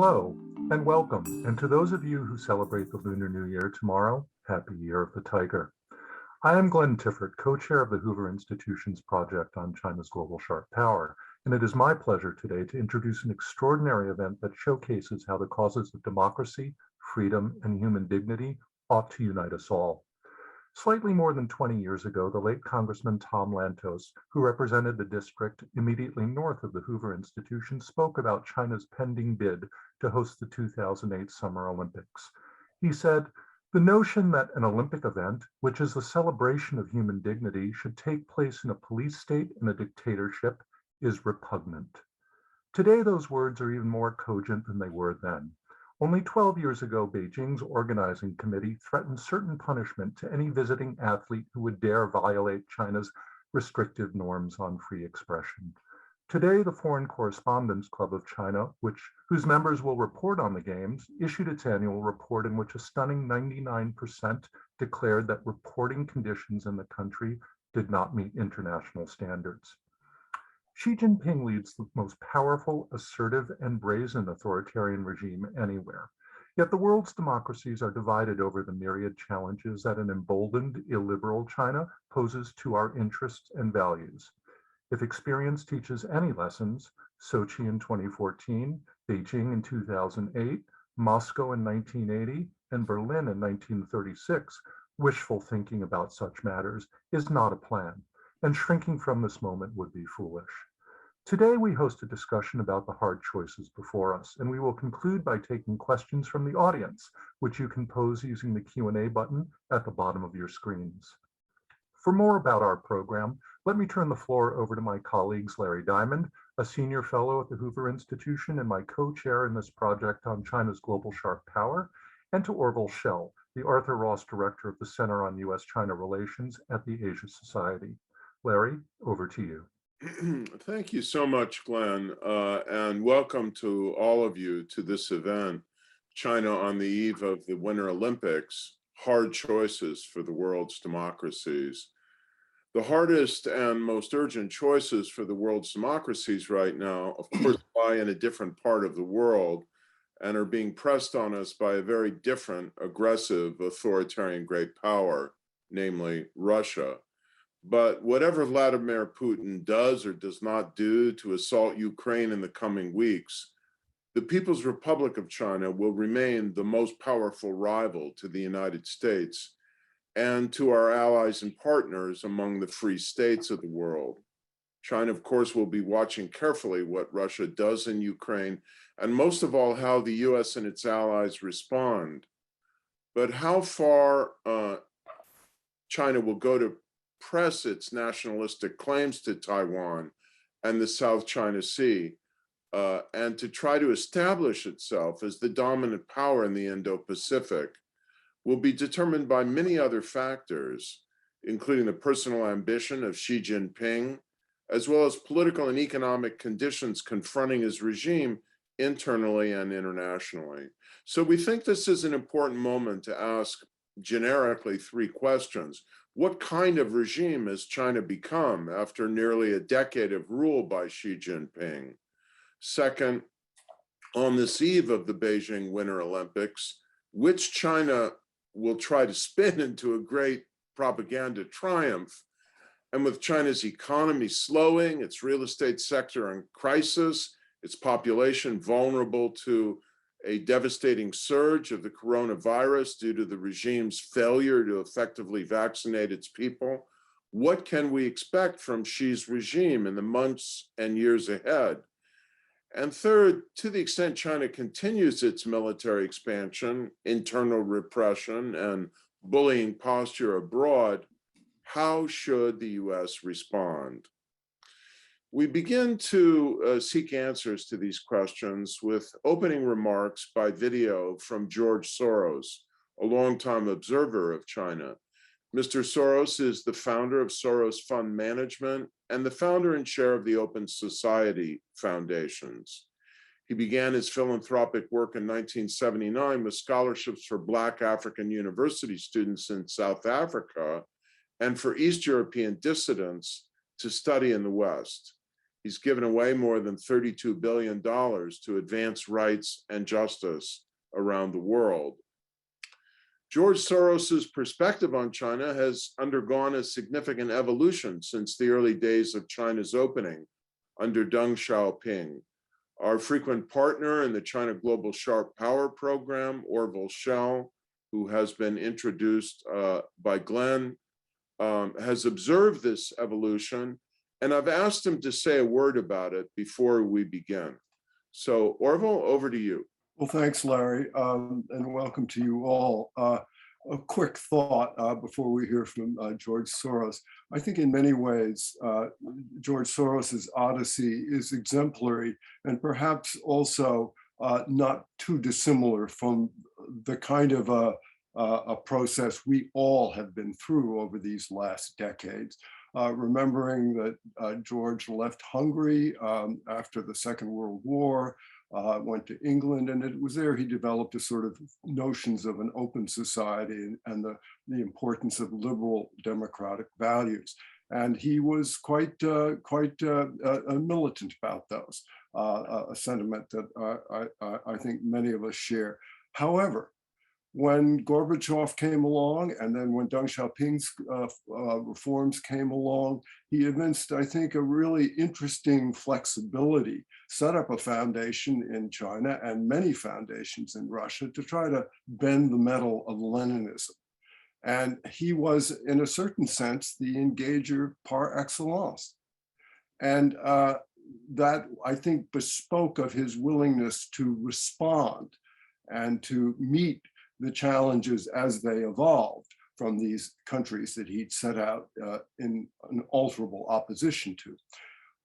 Hello and welcome, and to those of you who celebrate the Lunar New Year tomorrow, Happy Year of the Tiger. I am Glenn Tiffert, co-chair of the Hoover Institution's project on China's global sharp power, and it is my pleasure today to introduce an extraordinary event that showcases how the causes of democracy, freedom, and human dignity ought to unite us all. Slightly more than 20 years ago, the late Congressman Tom Lantos, who represented the district immediately north of the Hoover Institution, spoke about China's pending bid to host the 2008 Summer Olympics. He said, "The notion that an Olympic event, which is the celebration of human dignity, should take place in a police state and a dictatorship is repugnant." Today, those words are even more cogent than they were then. Only 12 years ago, Beijing's organizing committee threatened certain punishment to any visiting athlete who would dare violate China's restrictive norms on free expression. Today, the Foreign Correspondents Club of China, whose members will report on the games, issued its annual report in which a stunning 99% declared that reporting conditions in the country did not meet international standards. Xi Jinping leads the most powerful, assertive, and brazen authoritarian regime anywhere. Yet the world's democracies are divided over the myriad challenges that an emboldened, illiberal China poses to our interests and values. If experience teaches any lessons, Sochi in 2014, Beijing in 2008, Moscow in 1980, and Berlin in 1936, wishful thinking about such matters is not a plan, and shrinking from this moment would be foolish. Today, we host a discussion about the hard choices before us, and we will conclude by taking questions from the audience, which you can pose using the Q&A button at the bottom of your screens. For more about our program, let me turn the floor over to my colleagues, Larry Diamond, a senior fellow at the Hoover Institution and my co-chair in this project on China's global sharp power, and to Orville Schell, the Arthur Ross Director of the Center on U.S.-China Relations at the Asia Society. Larry, over to you. Thank you so much, Glenn, and welcome to all of you to this event, China on the eve of the Winter Olympics, hard choices for the world's democracies. The hardest and most urgent choices for the world's democracies right now, of course, lie in a different part of the world and are being pressed on us by a very different, aggressive, authoritarian great power, namely Russia. But whatever Vladimir Putin does or does not do to assault Ukraine in the coming weeks, the People's Republic of China will remain the most powerful rival to the United States and to our allies and partners among the free states of the world. China, of course, will be watching carefully what Russia does in Ukraine, and most of all, how the US and its allies respond. But how far China will go to press its nationalistic claims to Taiwan and the South China Sea, and to try to establish itself as the dominant power in the Indo-Pacific will be determined by many other factors, including the personal ambition of Xi Jinping, as well as political and economic conditions confronting his regime internally and internationally. So we think this is an important moment to ask generically three questions. What kind of regime has China become after nearly a decade of rule by Xi Jinping? Second, on this eve of the Beijing Winter Olympics, which China will try to spin into a great propaganda triumph? And with China's economy slowing, its real estate sector in crisis, its population vulnerable to a devastating surge of the coronavirus due to the regime's failure to effectively vaccinate its people, what can we expect from Xi's regime in the months and years ahead? And third, to the extent China continues its military expansion, internal repression, and bullying posture abroad, how should the US respond? We begin to seek answers to these questions with opening remarks by video from George Soros, a longtime observer of China. Mr. Soros is the founder of Soros Fund Management and the founder and chair of the Open Society Foundations. He began his philanthropic work in 1979 with scholarships for Black African university students in South Africa and for East European dissidents to study in the West. He's given away more than $32 billion to advance rights and justice around the world. George Soros's perspective on China has undergone a significant evolution since the early days of China's opening under Deng Xiaoping. Our frequent partner in the China Global Sharp Power Program, Orville Schell, who has been introduced by Glenn, has observed this evolution, and I've asked him to say a word about it before we begin. So Orville, over to you. Well, thanks, Larry, and welcome to you all. A quick thought before we hear from George Soros. I think in many ways, George Soros's odyssey is exemplary and perhaps also not too dissimilar from the kind of a process we all have been through over these last decades. Remembering that George left Hungary after the Second World War, went to England, and it was there he developed a sort of notions of an open society and the importance of liberal democratic values. And he was quite militant about those, a sentiment that I think many of us share. However, when Gorbachev came along, and then when Deng Xiaoping's reforms came along, he evinced, I think, a really interesting flexibility, set up a foundation in China and many foundations in Russia to try to bend the metal of Leninism. And he was, in a certain sense, the engager par excellence. And that, I think, bespoke of his willingness to respond and to meet the challenges as they evolved from these countries that he'd set out in unalterable opposition to.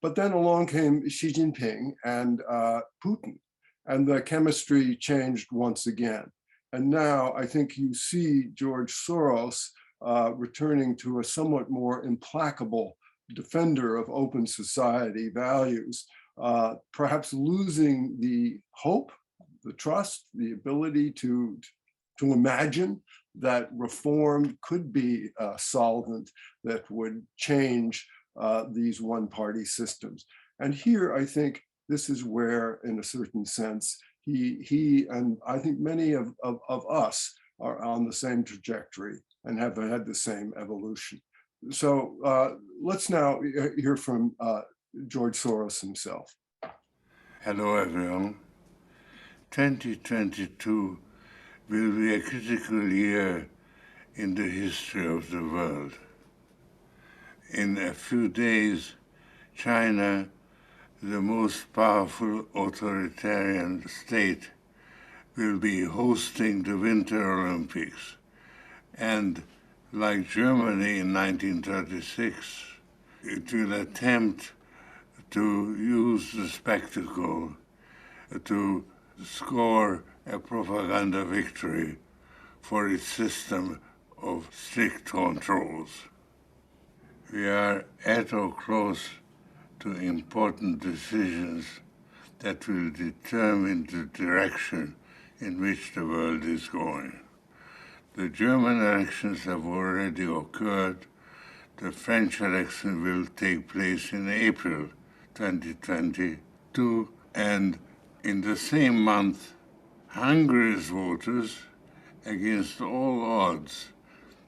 But then along came Xi Jinping and Putin, and the chemistry changed once again. And now I think you see George Soros returning to a somewhat more implacable defender of open society values, perhaps losing the hope, the trust, the ability to imagine that reform could be a solvent that would change these one-party systems. And here, I think this is where, in a certain sense, he and I think many of us are on the same trajectory and have had the same evolution. So let's now hear from George Soros himself. Hello, everyone. 2022 will be a critical year in the history of the world. In a few days, China, the most powerful authoritarian state, will be hosting the Winter Olympics. And like Germany in 1936, it will attempt to use the spectacle to score a propaganda victory for its system of strict controls. We are at or close to important decisions that will determine the direction in which the world is going. The German elections have already occurred. The French election will take place in April 2022, and in the same month, Hungary's voters, against all odds,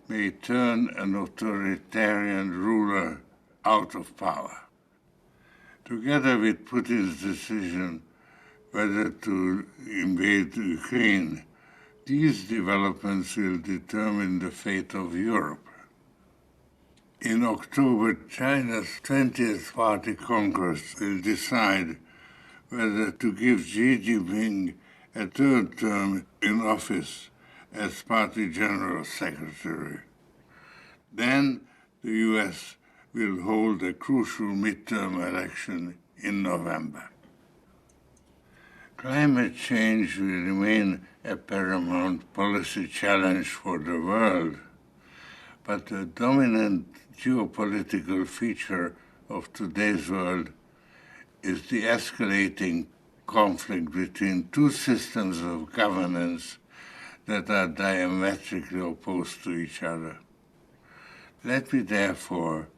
may turn an authoritarian ruler out of power. Together with Putin's decision whether to invade Ukraine, these developments will determine the fate of Europe. In October, China's 20th Party Congress will decide whether to give Xi Jinping a third term in office as Party General Secretary. Then the US will hold a crucial midterm election in November. Climate change will remain a paramount policy challenge for the world, but the dominant geopolitical feature of today's world is the escalating conflict between two systems of governance that are diametrically opposed to each other. Let me therefore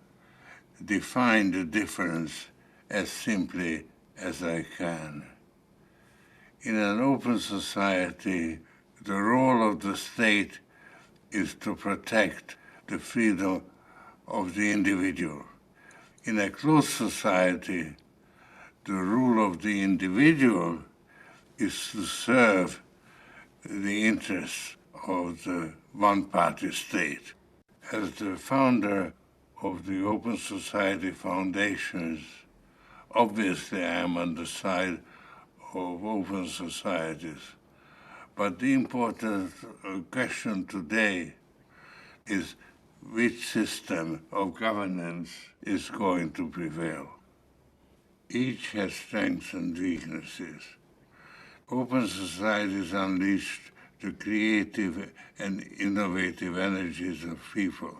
define the difference as simply as I can. In an open society, the role of the state is to protect the freedom of the individual. In a closed society, the role of the individual is to serve the interests of the one-party state. As the founder of the Open Society Foundations, obviously I am on the side of open societies. But the important question today is which system of governance is going to prevail. Each has strengths and weaknesses. Open societies unleash the creative and innovative energies of people.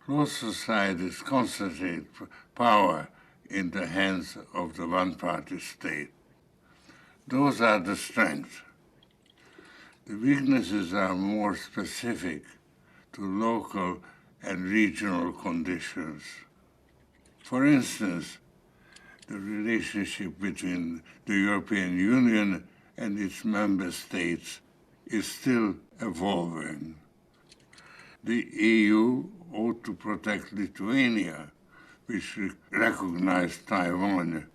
Closed societies concentrate power in the hands of the one-party state. Those are the strengths. The weaknesses are more specific to local and regional conditions. For instance, the relationship between the European Union and its member states is still evolving. The EU ought to protect Lithuania, which recognized Taiwan,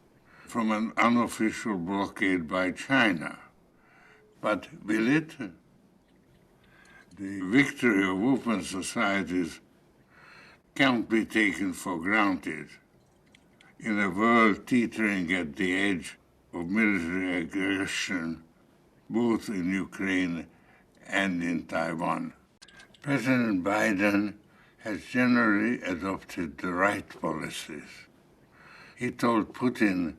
from an unofficial blockade by China. But will it? The victory of open societies can't be taken for granted in a world teetering at the edge of military aggression, both in Ukraine and in Taiwan. President Biden has generally adopted the right policies. He told Putin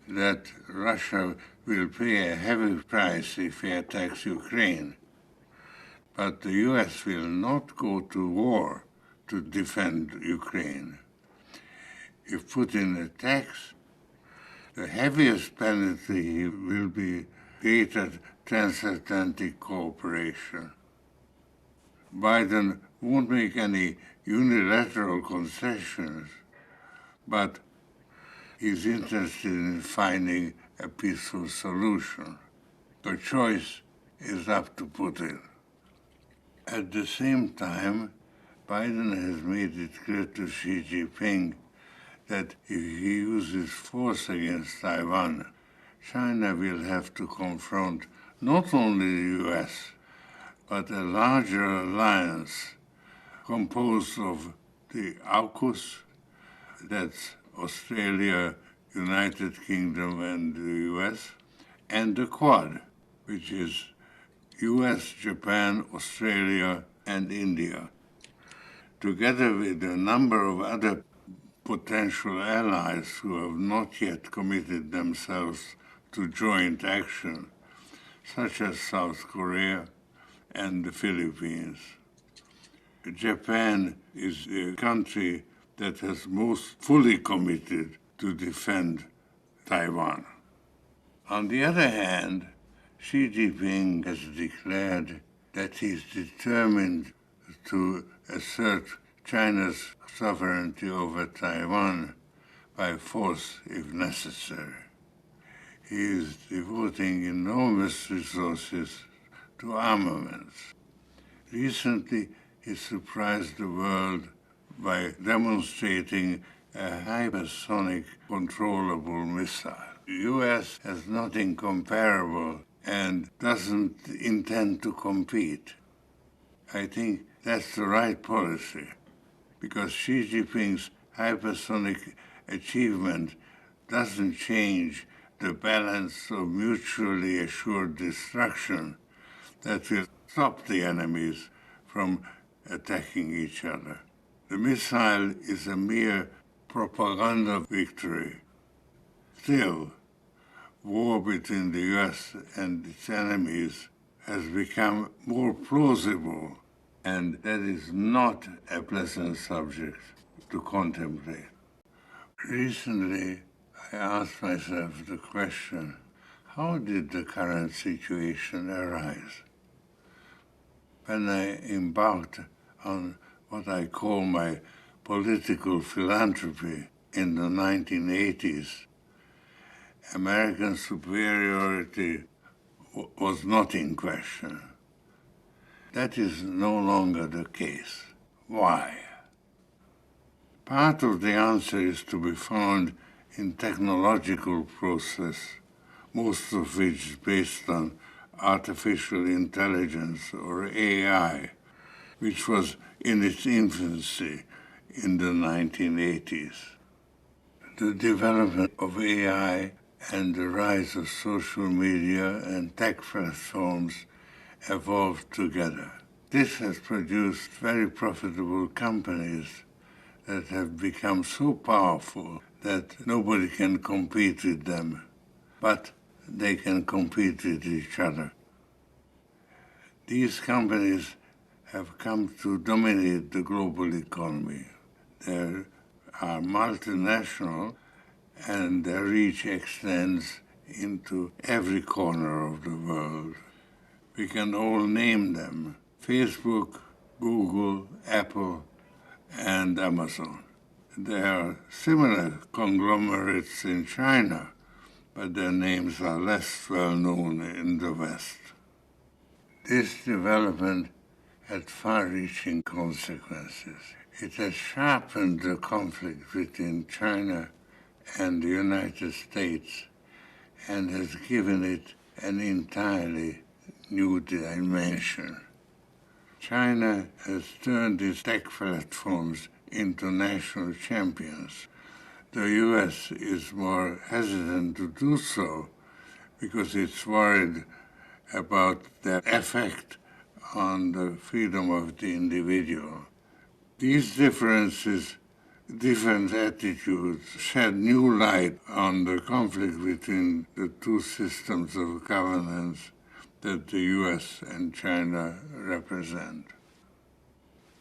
that Russia will pay a heavy price if he attacks Ukraine, but the US will not go to war to defend Ukraine. If Putin attacks, the heaviest penalty will be greater transatlantic cooperation. Biden won't make any unilateral concessions, but he's interested in finding a peaceful solution. The choice is up to Putin. At the same time, Biden has made it clear to Xi Jinping that if he uses force against Taiwan, China will have to confront not only the US, but a larger alliance composed of the AUKUS, that's Australia, United Kingdom, and the US, and the Quad, which is US, Japan, Australia, and India, together with a number of other potential allies who have not yet committed themselves to joint action, such as South Korea and the Philippines. Japan is the country that has most fully committed to defend Taiwan. On the other hand, Xi Jinping has declared that he is determined to assert China's sovereignty over Taiwan by force if necessary. He is devoting enormous resources to armaments. Recently, he surprised the world by demonstrating a hypersonic controllable missile. The US has nothing comparable and doesn't intend to compete. I think that's the right policy, because Xi Jinping's hypersonic achievement doesn't change the balance of mutually assured destruction that will stop the enemies from attacking each other. The missile is a mere propaganda victory. Still, war between the US and its enemies has become more plausible, and that is not a pleasant subject to contemplate. Recently, I asked myself the question, how did the current situation arise? When I embarked on what I call my political philanthropy in the 1980s, American superiority was not in question. That is no longer the case. Why? Part of the answer is to be found in technological process, most of which is based on artificial intelligence or AI, which was in its infancy in the 1980s. The development of AI and the rise of social media and tech platforms evolved together. This has produced very profitable companies that have become so powerful that nobody can compete with them, but they can compete with each other. These companies have come to dominate the global economy. They are multinational, and their reach extends into every corner of the world. We can all name them: Facebook, Google, Apple, and Amazon. There are similar conglomerates in China, but their names are less well known in the West. This development had far-reaching consequences. It has sharpened the conflict between China and the United States and has given it an entirely new dimension. China has turned its tech platforms into national champions. The US is more hesitant to do so because it's worried about their effect on the freedom of the individual. These differences, different attitudes, shed new light on the conflict between the two systems of governance that the US and China represent.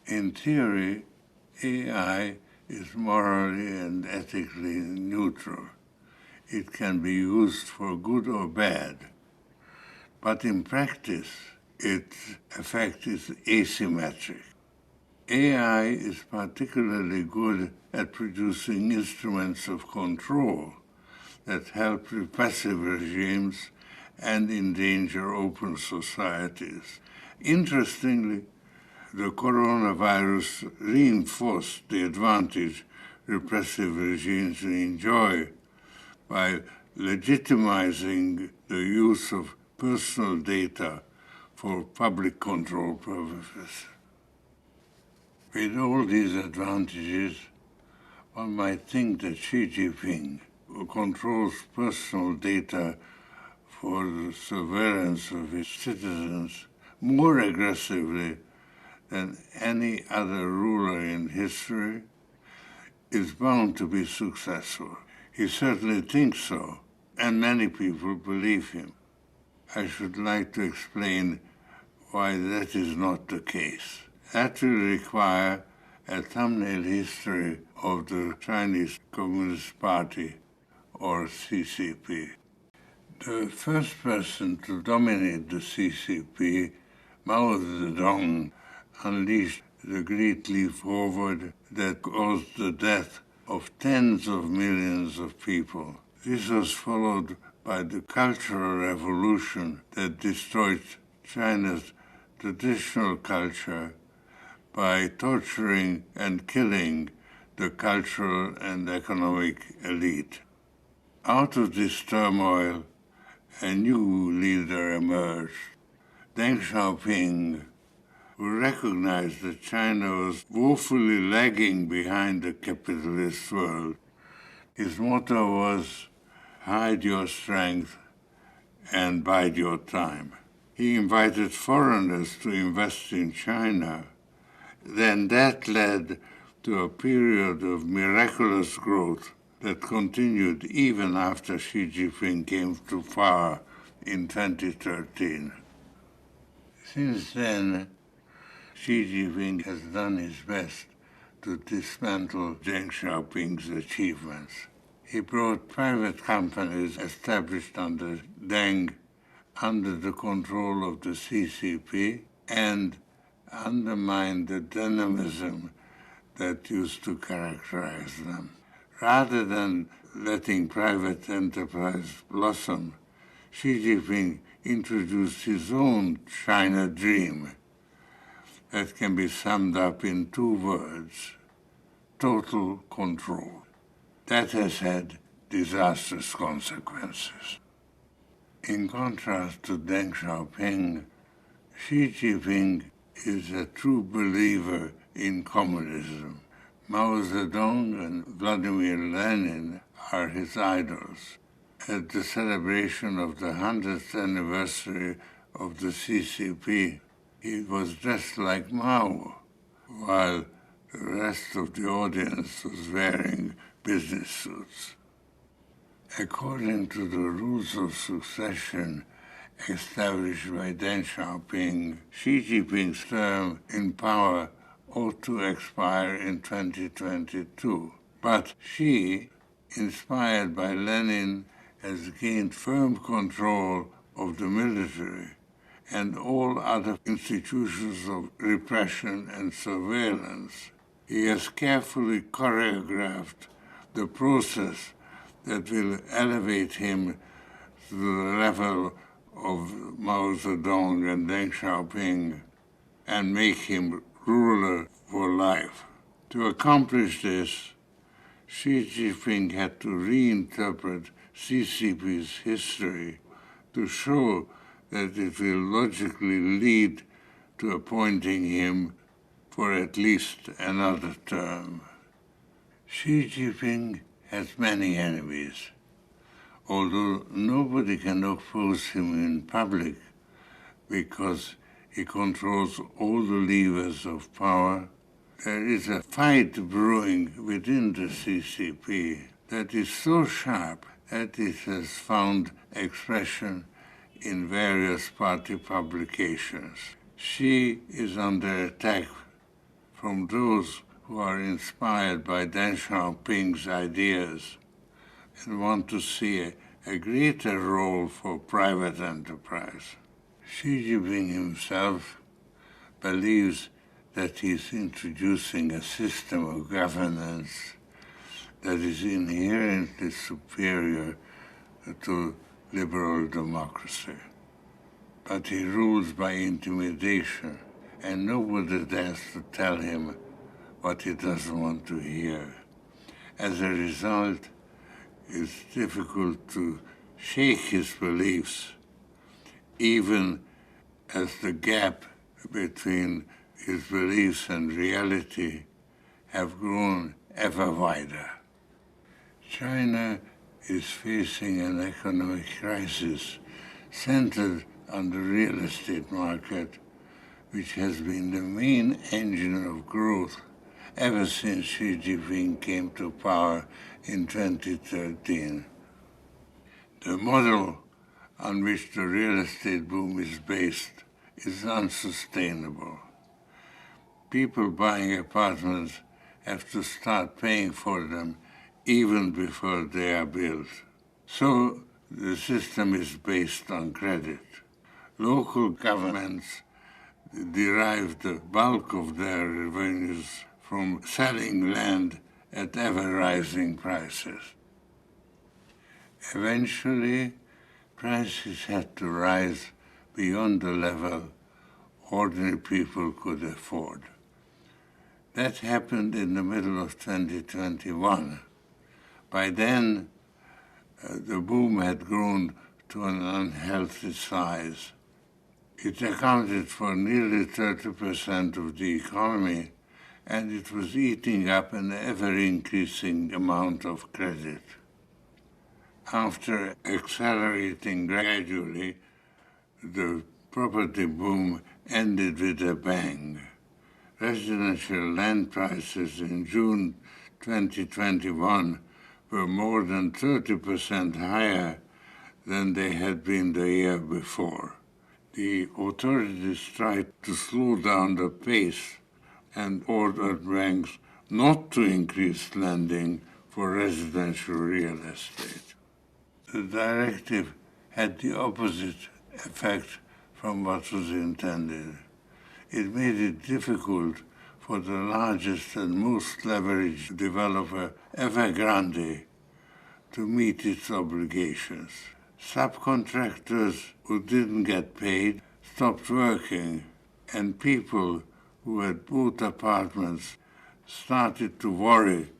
In theory, AI is morally and ethically neutral. It can be used for good or bad, but in practice, its effect is asymmetric. AI is particularly good at producing instruments of control that help repressive regimes and endanger open societies. Interestingly, the coronavirus reinforced the advantage repressive regimes enjoy by legitimizing the use of personal data for public control purposes. With all these advantages, one might think that Xi Jinping, who controls personal data for the surveillance of his citizens more aggressively than any other ruler in history, is bound to be successful. He certainly thinks so, and many people believe him. I should like to explain why that is not the case. That will require a thumbnail history of the Chinese Communist Party, or CCP. The first person to dominate the CCP, Mao Zedong, unleashed the great leap forward that caused the death of tens of millions of people. This was followed by the Cultural Revolution that destroyed China's traditional culture by torturing and killing the cultural and economic elite. Out of this turmoil, a new leader emerged, Deng Xiaoping, who recognized that China was woefully lagging behind the capitalist world. His motto was, "Hide your strength and bide your time." He invited foreigners to invest in China. Then that led to a period of miraculous growth that continued even after Xi Jinping came to power in 2013. Since then, Xi Jinping has done his best to dismantle Deng Xiaoping's achievements. He brought private companies established under Deng under the control of the CCP and undermined the dynamism that used to characterize them. Rather than letting private enterprise blossom, Xi Jinping introduced his own China dream that can be summed up in two words: total control. That has had disastrous consequences. In contrast to Deng Xiaoping, Xi Jinping is a true believer in communism. Mao Zedong and Vladimir Lenin are his idols. At the celebration of the 100th anniversary of the CCP, he was dressed like Mao, while the rest of the audience was wearing business suits. According to the rules of succession established by Deng Xiaoping, Xi Jinping's term in power ought to expire in 2022. But Xi, inspired by Lenin, has gained firm control of the military and all other institutions of repression and surveillance. He has carefully choreographed the process that will elevate him to the level of Mao Zedong and Deng Xiaoping and make him ruler for life. To accomplish this, Xi Jinping had to reinterpret CCP's history to show that it will logically lead to appointing him for at least another term. Xi Jinping has many enemies. Although nobody can oppose him in public because he controls all the levers of power, there is a fight brewing within the CCP that is so sharp that it has found expression in various party publications. Xi is under attack from those who are inspired by Deng Xiaoping's ideas and want to see a greater role for private enterprise. Xi Jinping himself believes that he is introducing a system of governance that is inherently superior to liberal democracy. But he rules by intimidation, and nobody dares to tell him what he doesn't want to hear. As a result, it's difficult to shake his beliefs, even as the gap between his beliefs and reality have grown ever wider. China is facing an economic crisis centered on the real estate market, which has been the main engine of growth ever since Xi Jinping came to power in 2013. The model on which the real estate boom is based is unsustainable. People buying apartments have to start paying for them even before they are built. So the system is based on credit. Local governments derive the bulk of their revenues from selling land at ever-rising prices. Eventually, prices had to rise beyond the level ordinary people could afford. That happened in the middle of 2021. By then, the boom had grown to an unhealthy size. It accounted for nearly 30% of the economy, and it was eating up an ever-increasing amount of credit. After accelerating gradually, the property boom ended with a bang. Residential land prices in June 2021 were more than 30% higher than they had been the year before. The authorities tried to slow down the pace and ordered banks not to increase lending for residential real estate. The directive had the opposite effect from what was intended. It made it difficult for the largest and most leveraged developer, Evergrande, to meet its obligations. Subcontractors who didn't get paid stopped working, and people who had bought apartments started to worry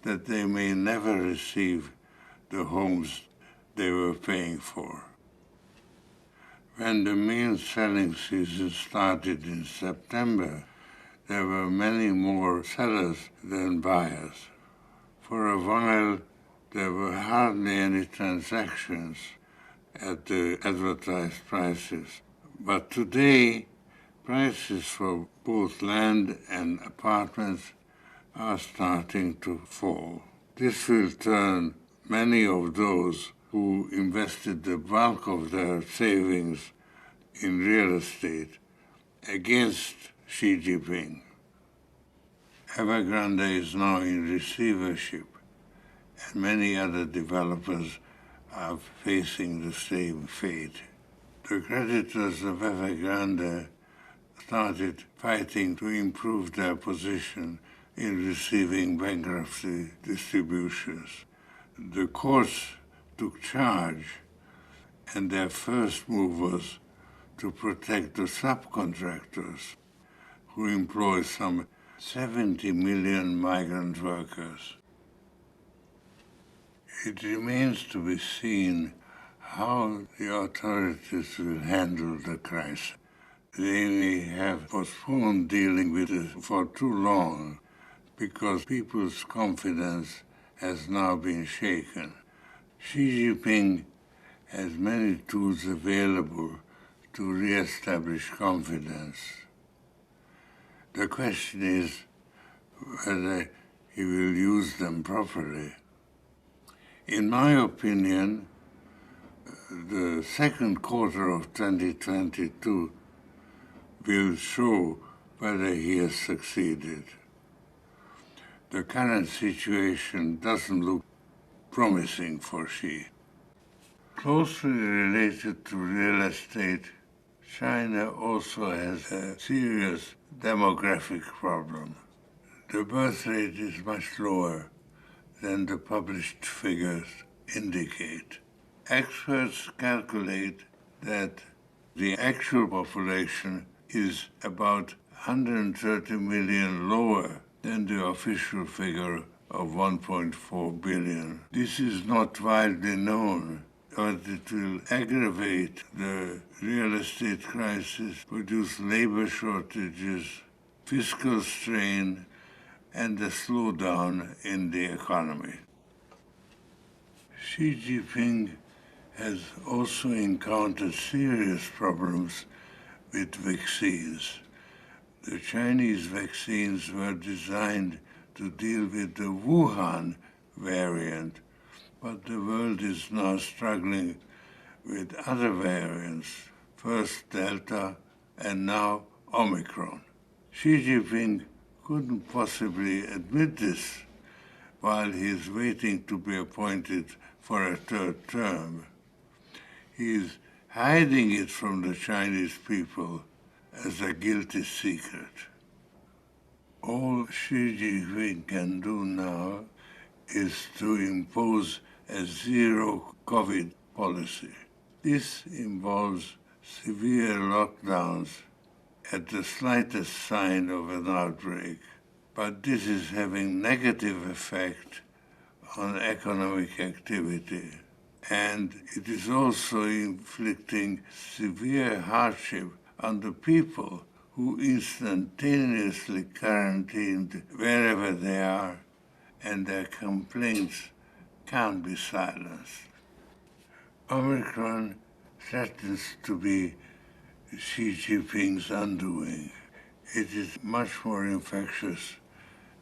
that they may never receive the homes they were paying for. When the main selling season started in September, there were many more sellers than buyers. For a while, there were hardly any transactions at the advertised prices. But today, prices for both land and apartments are starting to fall. This will turn many of those who invested the bulk of their savings in real estate against Xi Jinping. Evergrande is now in receivership, and many other developers are facing the same fate. The creditors of Evergrande started fighting to improve their position in receiving bankruptcy distributions. The courts took charge, and their first move was to protect the subcontractors, who employ some 70 million migrant workers. It remains to be seen how the authorities will handle the crisis. They may have postponed dealing with it for too long because people's confidence has now been shaken. Xi Jinping has many tools available to re-establish confidence. The question is whether he will use them properly. In my opinion, the second quarter of 2022 will show whether he has succeeded. The current situation doesn't look promising for Xi. Closely related to real estate, China also has a serious demographic problem. The birth rate is much lower than the published figures indicate. Experts calculate that the actual population is about 130 million lower than the official figure of 1.4 billion. This is not widely known, but it will aggravate the real estate crisis, produce labor shortages, fiscal strain, and a slowdown in the economy. Xi Jinping has also encountered serious problems with vaccines. The Chinese vaccines were designed to deal with the Wuhan variant, but the world is now struggling with other variants, first Delta and now Omicron. Xi Jinping couldn't possibly admit this while he is waiting to be appointed for a third term. He is hiding it from the Chinese people as a guilty secret. All Xi Jinping can do now is to impose a zero-COVID policy. This involves severe lockdowns at the slightest sign of an outbreak, but this is having negative effect on economic activity, and it is also inflicting severe hardship on the people who instantaneously quarantined wherever they are, and their complaints can't be silenced. Omicron threatens to be Xi Jinping's undoing. It is much more infectious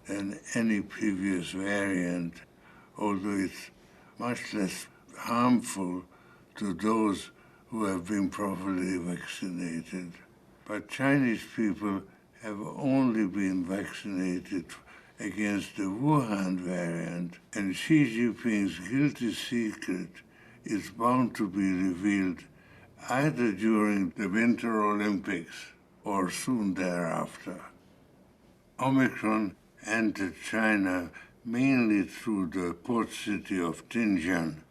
than any previous variant, although it's much less harmful to those who have been properly vaccinated. But Chinese people have only been vaccinated against the Wuhan variant, and Xi Jinping's guilty secret is bound to be revealed either during the Winter Olympics or soon thereafter. Omicron entered China mainly through the port city of Tianjin,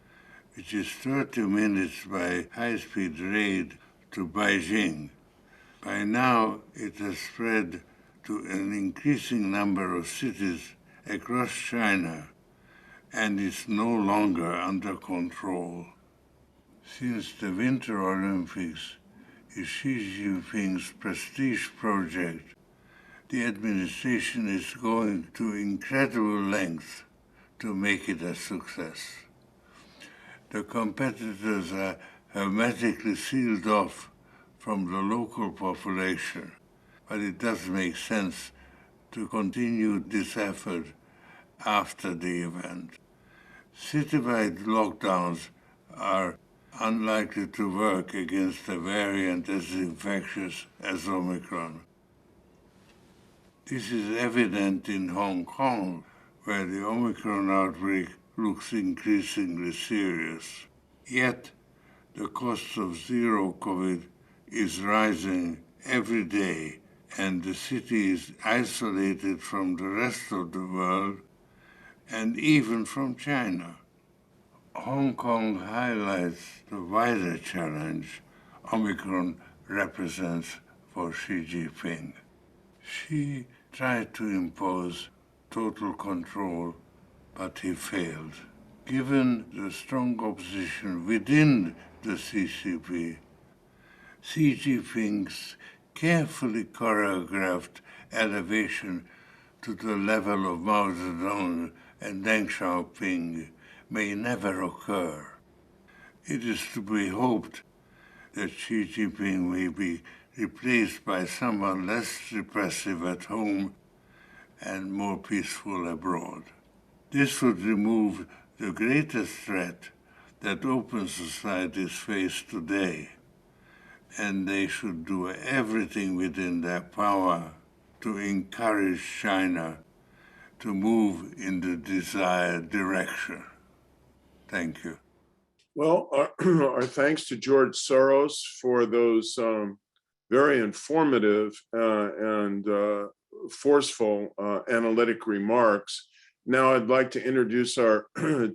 which is 30 minutes by high-speed rail to Beijing. By now, it has spread to an increasing number of cities across China and is no longer under control. Since the Winter Olympics is Xi Jinping's prestige project, the administration is going to incredible lengths to make it a success. The competitors are hermetically sealed off from the local population, but it does make sense to continue this effort after the event. Citywide lockdowns are unlikely to work against a variant as infectious as Omicron. This is evident in Hong Kong, where the Omicron outbreak looks increasingly serious. Yet, the cost of zero COVID is rising every day, and the city is isolated from the rest of the world and even from China. Hong Kong highlights the wider challenge Omicron represents for Xi Jinping. Xi tried to impose total control, but he failed. Given the strong opposition within the CCP, Xi Jinping's carefully choreographed elevation to the level of Mao Zedong and Deng Xiaoping may never occur. It is to be hoped that Xi Jinping may be replaced by someone less repressive at home and more peaceful abroad. This would remove the greatest threat that open societies face today, and they should do everything within their power to encourage China to move in the desired direction. Thank you. Well, our thanks to George Soros for those very informative and forceful analytic remarks. Now I'd like to introduce our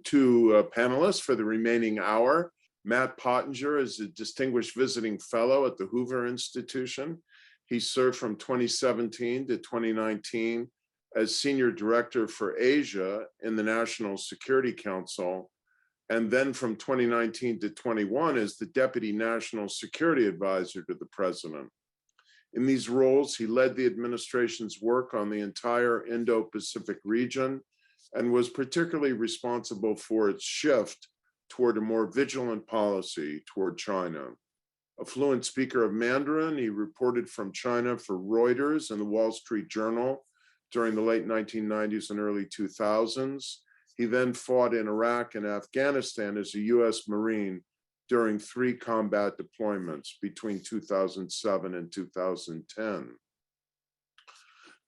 two panelists for the remaining hour. Matt Pottinger is a distinguished visiting fellow at the Hoover Institution. He served from 2017 to 2019 as Senior Director for Asia in the National Security Council, and then from 2019 to 21 as the Deputy National Security Advisor to the President. In these roles, he led the administration's work on the entire Indo-Pacific region and was particularly responsible for its shift toward a more vigilant policy toward China. A fluent speaker of Mandarin, he reported from China for Reuters and the Wall Street Journal during the late 1990s and early 2000s. He then fought in Iraq and Afghanistan as a US Marine during 3 combat deployments between 2007 and 2010.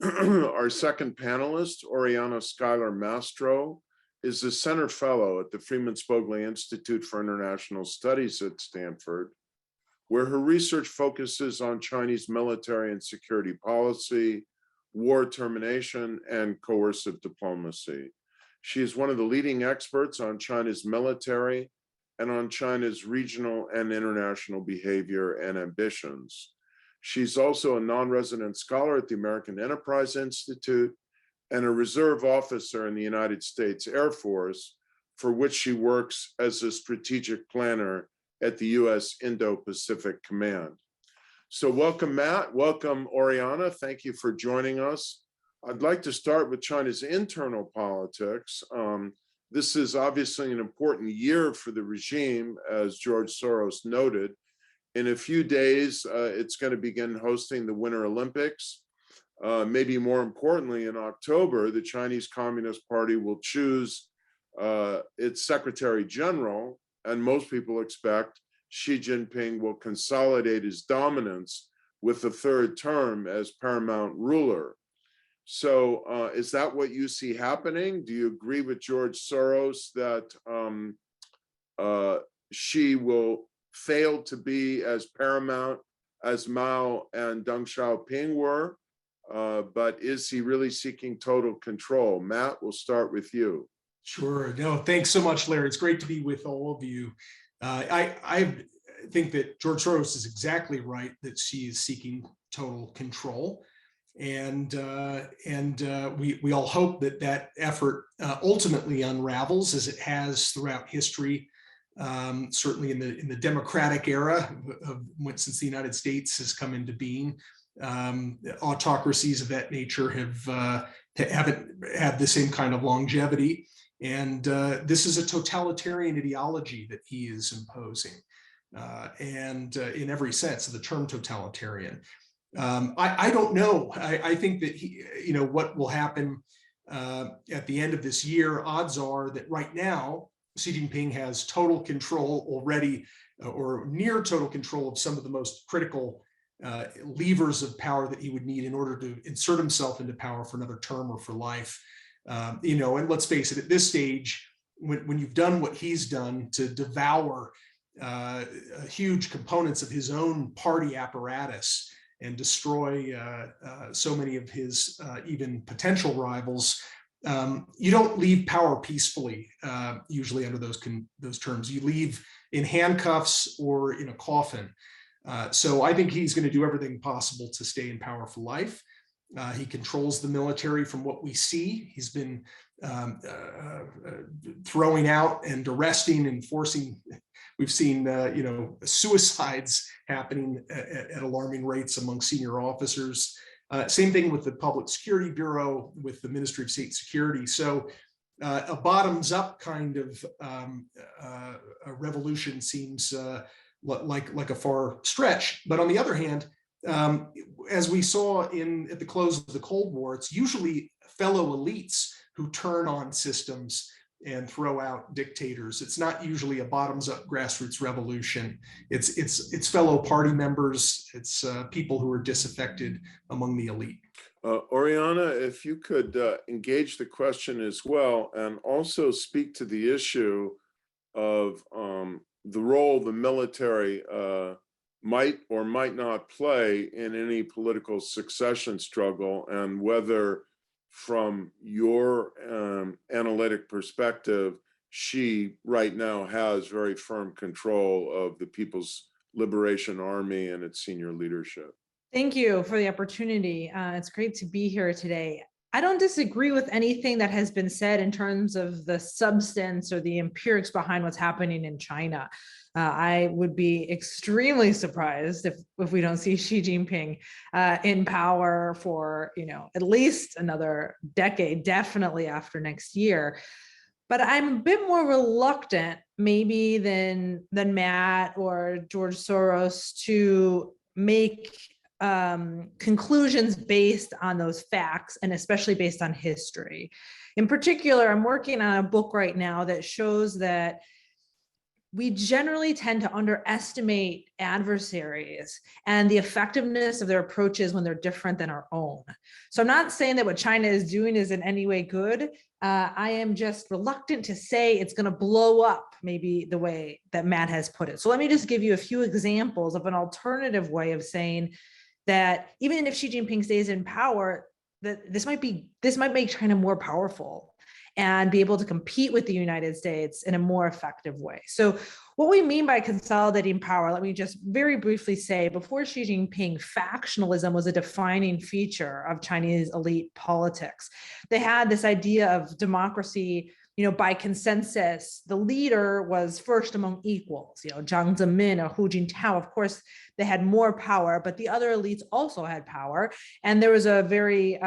Our second panelist, Oriana Schuyler Mastro, is a Center Fellow at the Freeman Spogli Institute for International Studies at Stanford, where her research focuses on Chinese military and security policy, war termination, and coercive diplomacy. She is one of the leading experts on China's military and on China's regional and international behavior and ambitions. She's also a non-resident scholar at the American Enterprise Institute and a reserve officer in the United States Air Force, for which she works as a strategic planner at the US Indo-Pacific Command. So welcome, Matt. Welcome, Oriana. Thank you for joining us. I'd like to start with China's internal politics. This is obviously an important year for the regime, as George Soros noted. In a few days, it's going to begin hosting the Winter Olympics. Maybe more importantly, in October, the Chinese Communist Party will choose its Secretary General, and most people expect Xi Jinping will consolidate his dominance with the 3rd term as paramount ruler. So is that what you see happening? Do you agree with George Soros that Xi will fail to be as paramount as Mao and Deng Xiaoping were? but is he really seeking total control? Matt, we'll start with you. Sure. No, thanks so much, Larry. It's great to be with all of you. I think that George Soros is exactly right that she is seeking total control, and we all hope that that effort ultimately unravels, as it has throughout history. Certainly in the democratic era since the United States has come into being, autocracies of that nature haven't had the same kind of longevity. And this is a totalitarian ideology that he is imposing, and in every sense of the term totalitarian. I don't know. I think that what will happen at the end of this year. Odds are that right now Xi Jinping has total control already, or near total control of some of the most critical levers of power that he would need in order to insert himself into power for another term or for life. And let's face it, at this stage, when you've done what he's done to devour huge components of his own party apparatus and destroy so many of his even potential rivals, you don't leave power peacefully, usually under those terms. You leave in handcuffs or in a coffin. So I think he's going to do everything possible to stay in power for life. He controls the military from what we see. He's been throwing out and arresting and forcing. We've seen suicides happening at alarming rates among senior officers. Same thing with the Public Security Bureau, with the Ministry of State Security. So a bottoms-up kind of a revolution seems like a far stretch. But on the other hand, as we saw at the close of the Cold War, it's usually fellow elites who turn on systems and throw out dictators. It's not usually a bottoms-up grassroots revolution. It's fellow party members. It's people who are disaffected among the elite. Oriana, if you could engage the question as well, and also speak to the issue of the role the military might or might not play in any political succession struggle, and whether, from your analytic perspective, she right now has very firm control of the People's Liberation Army and its senior leadership. Thank you for the opportunity. It's great to be here today. I don't disagree with anything that has been said in terms of the substance or the empirics behind what's happening in China. I would be extremely surprised if we don't see Xi Jinping in power for at least another decade, definitely after next year. But I'm a bit more reluctant, maybe than Matt or George Soros, to make conclusions based on those facts, and especially based on history. In particular, I'm working on a book right now that shows that we generally tend to underestimate adversaries and the effectiveness of their approaches when they're different than our own. So I'm not saying that what China is doing is in any way good. I am just reluctant to say it's going to blow up, maybe the way that Matt has put it. So let me just give you a few examples of an alternative way of saying that even if Xi Jinping stays in power, that this might make China more powerful and be able to compete with the United States in a more effective way. So what we mean by consolidating power, let me just very briefly say, before Xi Jinping, factionalism was a defining feature of Chinese elite politics. They had this idea of democracy, by consensus. The leader was first among equals, Jiang Zemin or Hu Jintao. Of course, they had more power, but the other elites also had power. And there was a very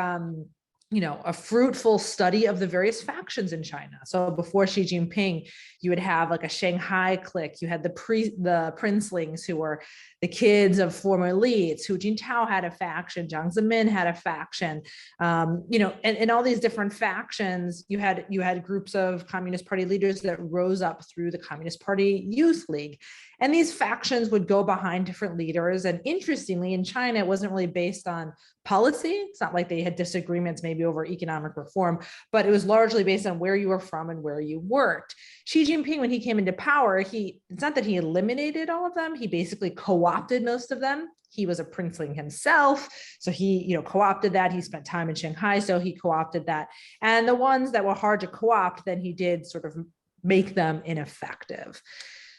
a fruitful study of the various factions in China. So before Xi Jinping, you would have like a Shanghai clique. You had the princelings, who were the kids of former elites. Hu Jintao had a faction. Jiang Zemin had a faction. And all these different factions. You had groups of Communist Party leaders that rose up through the Communist Party Youth League. And these factions would go behind different leaders. And interestingly, in China, it wasn't really based on policy. It's not like they had disagreements maybe maybe over economic reform, but it was largely based on where you were from and where you worked. Xi Jinping, when he came into power, it's not that he eliminated all of them, he basically co-opted most of them. He was a princeling himself, so he, co-opted that. He spent time in Shanghai, so he co-opted that. And the ones that were hard to co-opt, then he did sort of make them ineffective.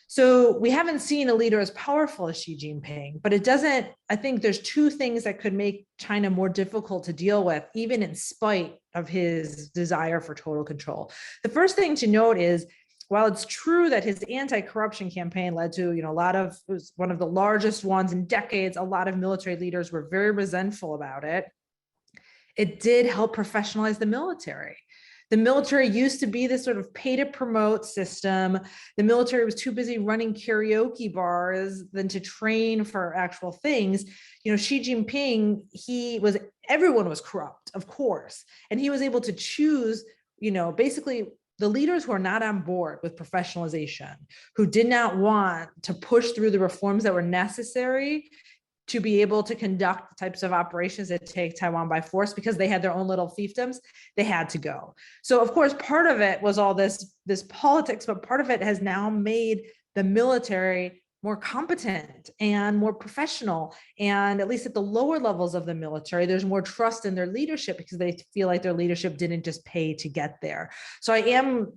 So we haven't seen a leader as powerful as Xi Jinping, but I think there's two things that could make China more difficult to deal with, even in spite of his desire for total control. The first thing to note is, while it's true that his anti-corruption campaign led to, it was one of the largest ones in decades, a lot of military leaders were very resentful about it. It did help professionalize the military. The military used to be this sort of pay to promote system. The military was too busy running karaoke bars than to train for actual things. Xi Jinping, everyone was corrupt, of course. And he was able to choose, basically the leaders who are not on board with professionalization, who did not want to push through the reforms that were necessary to be able to conduct the types of operations that take Taiwan by force, because they had their own little fiefdoms, they had to go. So of course, part of it was all this politics, but part of it has now made the military more competent and more professional. And at least at the lower levels of the military, there's more trust in their leadership because they feel like their leadership didn't just pay to get there. So I am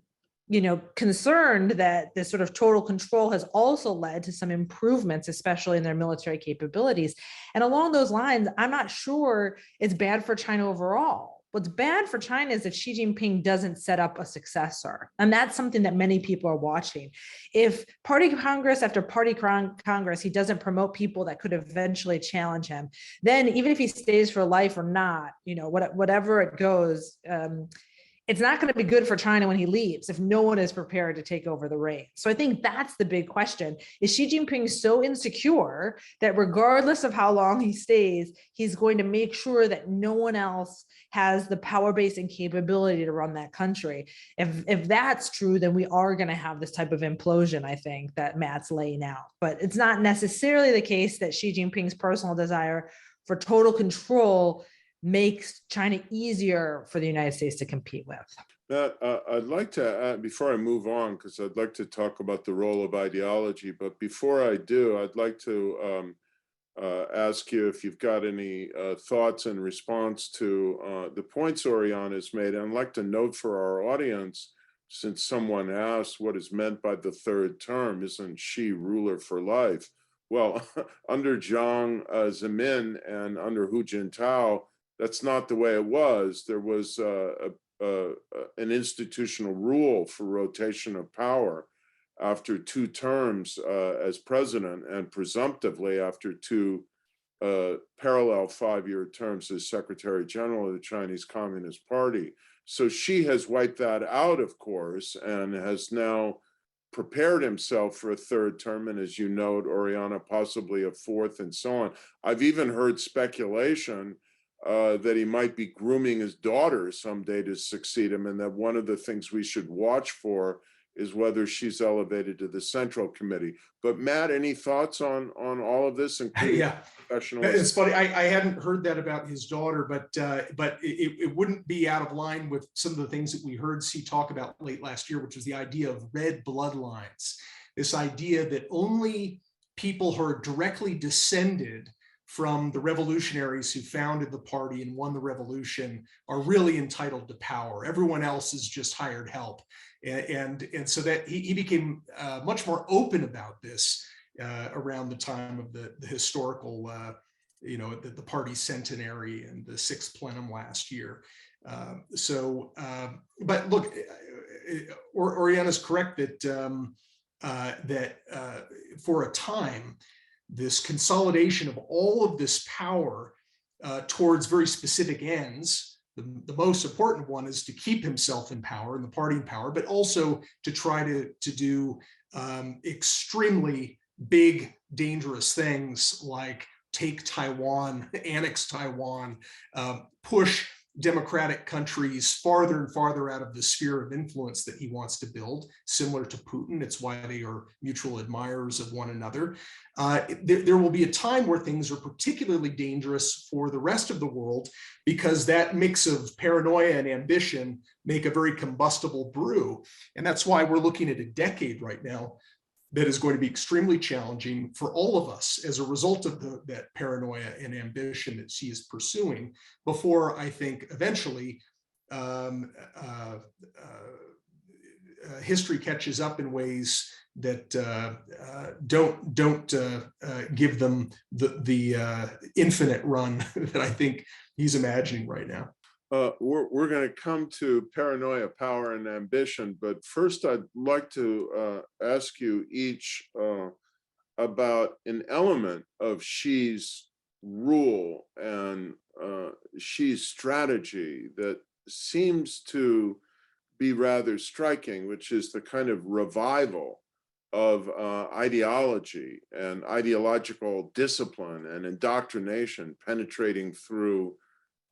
concerned that this sort of total control has also led to some improvements, especially in their military capabilities. And along those lines, I'm not sure it's bad for China overall. What's bad for China is if Xi Jinping doesn't set up a successor. And that's something that many people are watching. If party Congress after party Congress, he doesn't promote people that could eventually challenge him, then even if he stays for life or not, whatever it goes, it's not going to be good for China when he leaves if no one is prepared to take over the reins. So I think that's the big question. Is Xi Jinping so insecure that regardless of how long he stays, he's going to make sure that no one else has the power base and capability to run that country? If that's true, then we are going to have this type of implosion, I think, that Matt's laying out. But it's not necessarily the case that Xi Jinping's personal desire for total control makes China easier for the United States to compete with. Matt, I'd like to add, before I move on, because I'd like to talk about the role of ideology, but before I do, I'd like to ask you if you've got any thoughts in response to the points Oriana has made. And I'd like to note for our audience, since someone asked what is meant by the third term, isn't Xi ruler for life? Well, under Jiang Zemin and under Hu Jintao, that's not the way it was. There was an institutional rule for rotation of power after 2 terms as president, and presumptively after 2 parallel 5-year terms as Secretary General of the Chinese Communist Party. So Xi has wiped that out, of course, and has now prepared himself for a 3rd term, and as you note, Oriana, possibly a 4th, and so on. I've even heard speculation that he might be grooming his daughter someday to succeed him, and that one of the things we should watch for is whether she's elevated to the Central Committee. But Matt, any thoughts on all of this? Yeah, it's funny. I hadn't heard that about his daughter, but it wouldn't be out of line with some of the things that we heard Xi talk about late last year, which was the idea of red bloodlines. This idea that only people who are directly descended from the revolutionaries who founded the party and won the revolution are really entitled to power. Everyone else is just hired help. And so that he became much more open about this around the time of the historical, the party centenary and the 6th plenum last year. But look, Oriana's correct that for a time, this consolidation of all of this power towards very specific ends. The most important one is to keep himself in power and the party in power, but also to try to do extremely big, dangerous things like take Taiwan, annex Taiwan, push democratic countries farther and farther out of the sphere of influence that he wants to build, similar to Putin. It's why they are mutual admirers of one another. There will be a time where things are particularly dangerous for the rest of the world, because that mix of paranoia and ambition make a very combustible brew. And that's why we're looking at a decade right now that is going to be extremely challenging for all of us as a result of that paranoia and ambition that she is pursuing, before I think eventually history catches up in ways that don't give them the infinite run that I think he's imagining right now. We're going to come to paranoia, power, and ambition, but first I'd like to ask you each about an element of Xi's rule and Xi's strategy that seems to be rather striking, which is the kind of revival of ideology and ideological discipline and indoctrination penetrating through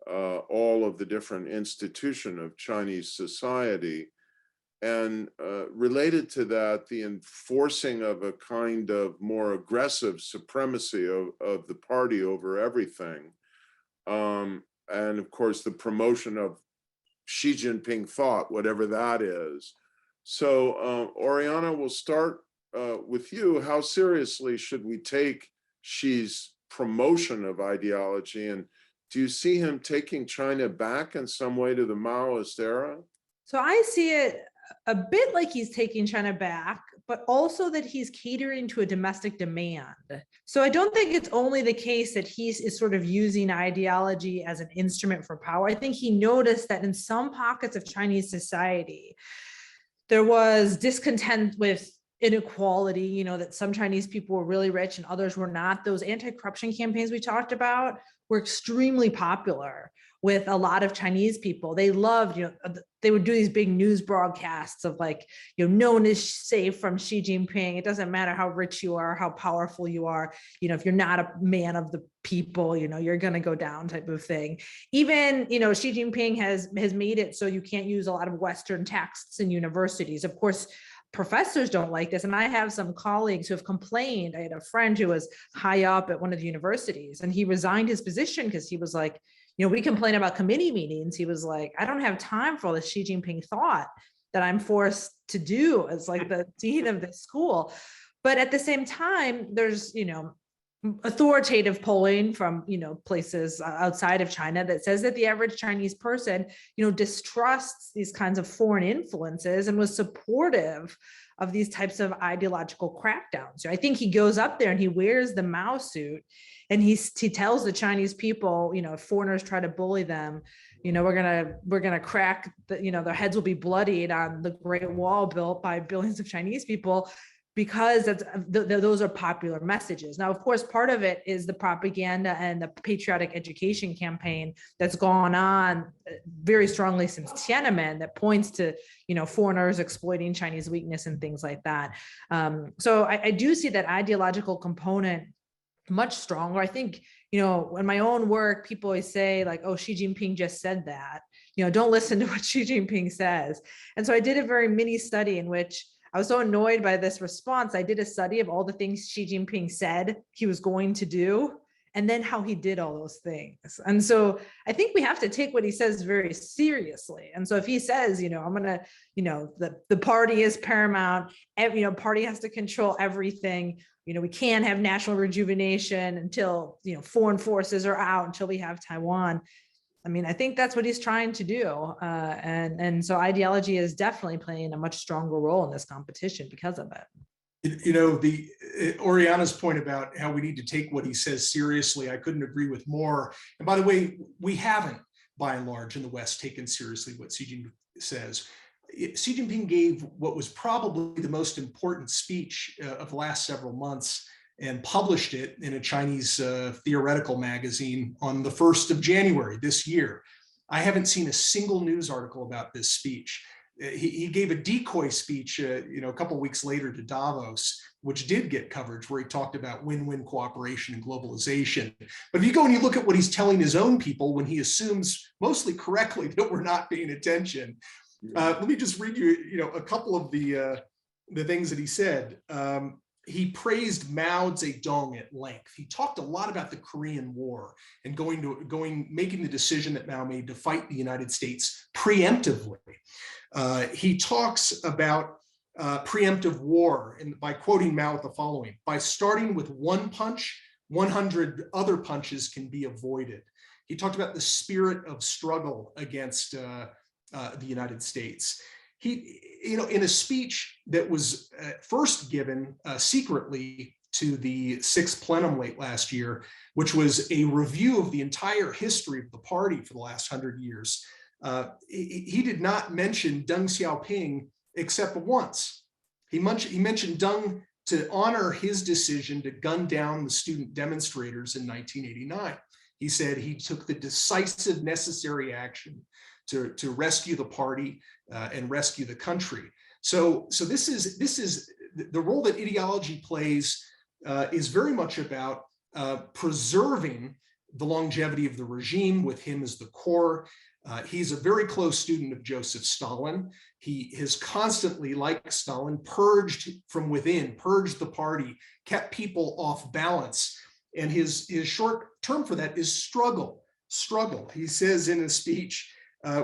all of the different institutions of Chinese society. And related to that, the enforcing of a kind of more aggressive supremacy of the party over everything. And of course, the promotion of Xi Jinping thought, whatever that is. So Oriana, we'll start with you. How seriously should we take Xi's promotion of ideology, and do you see him taking China back in some way to the Maoist era? So I see it a bit like he's taking China back, but also that he's catering to a domestic demand. So I don't think it's only the case that he is sort of using ideology as an instrument for power. I think he noticed that in some pockets of Chinese society, there was discontent with inequality, that some Chinese people were really rich and others were not. Those anti-corruption campaigns we talked about were extremely popular with a lot of Chinese people. They loved, they would do these big news broadcasts of like, no one is safe from Xi Jinping. It doesn't matter how rich you are, how powerful you are. If you're not a man of the people, you're going to go down type of thing. Even, Xi Jinping has made it so you can't use a lot of Western texts in universities. Of course, professors don't like this. And I have some colleagues who have complained. I had a friend who was high up at one of the universities, and he resigned his position because he was like, we complain about committee meetings. He was like, I don't have time for all this Xi Jinping thought that I'm forced to do as like the dean of this school. But at the same time, there's, authoritative polling from, places outside of China that says that the average Chinese person, distrusts these kinds of foreign influences and was supportive of these types of ideological crackdowns. I think he goes up there and he wears the Mao suit and he tells the Chinese people, if foreigners try to bully them, we're gonna crack, their heads will be bloodied on the Great Wall built by billions of Chinese people, because those are popular messages. Now, of course, part of it is the propaganda and the patriotic education campaign that's gone on very strongly since Tiananmen that points to, foreigners exploiting Chinese weakness and things like that. So I do see that ideological component much stronger. I think, in my own work, people always say like, oh, Xi Jinping just said that, don't listen to what Xi Jinping says. And so I did a very mini study in which I was so annoyed by this response. I did a study of all the things Xi Jinping said he was going to do, and then how he did all those things. And so I think we have to take what he says very seriously. And so if he says, I'm going to, the party is paramount, party has to control everything. We can't have national rejuvenation until, foreign forces are out, until we have Taiwan. I think that's what he's trying to do. And so ideology is definitely playing a much stronger role in this competition because of it. Oriana's point about how we need to take what he says seriously, I couldn't agree with more. And by the way, we haven't, by and large, in the West, taken seriously what Xi Jinping says. Xi Jinping gave what was probably the most important speech of the last several months, and published it in a Chinese theoretical magazine on the 1st of January this year. I haven't seen a single news article about this speech. he gave a decoy speech, a couple of weeks later to Davos, which did get coverage, where he talked about win-win cooperation and globalization. But if you go and you look at what he's telling his own people when he assumes, mostly correctly, that we're not paying attention, let me just read you, a couple of the things that he said. He praised Mao Zedong at length. He talked a lot about the Korean War and making the decision that Mao made to fight the United States preemptively. He talks about preemptive war, and by quoting Mao with the following: by starting with one punch, 100 other punches can be avoided. He talked about the spirit of struggle against the United States. He, in a speech that was first given secretly to the Sixth Plenum late last year, which was a review of the entire history of the party for the last 100 years, he did not mention Deng Xiaoping except once. He mentioned Deng to honor his decision to gun down the student demonstrators in 1989. He said he took the decisive necessary action to rescue the party and rescue the country. So this is the role that ideology plays, is very much about preserving the longevity of the regime with him as the core. He's a very close student of Joseph Stalin. He has constantly, like Stalin, purged from within, purged the party, kept people off balance. And his short term for that is struggle. He says in a speech,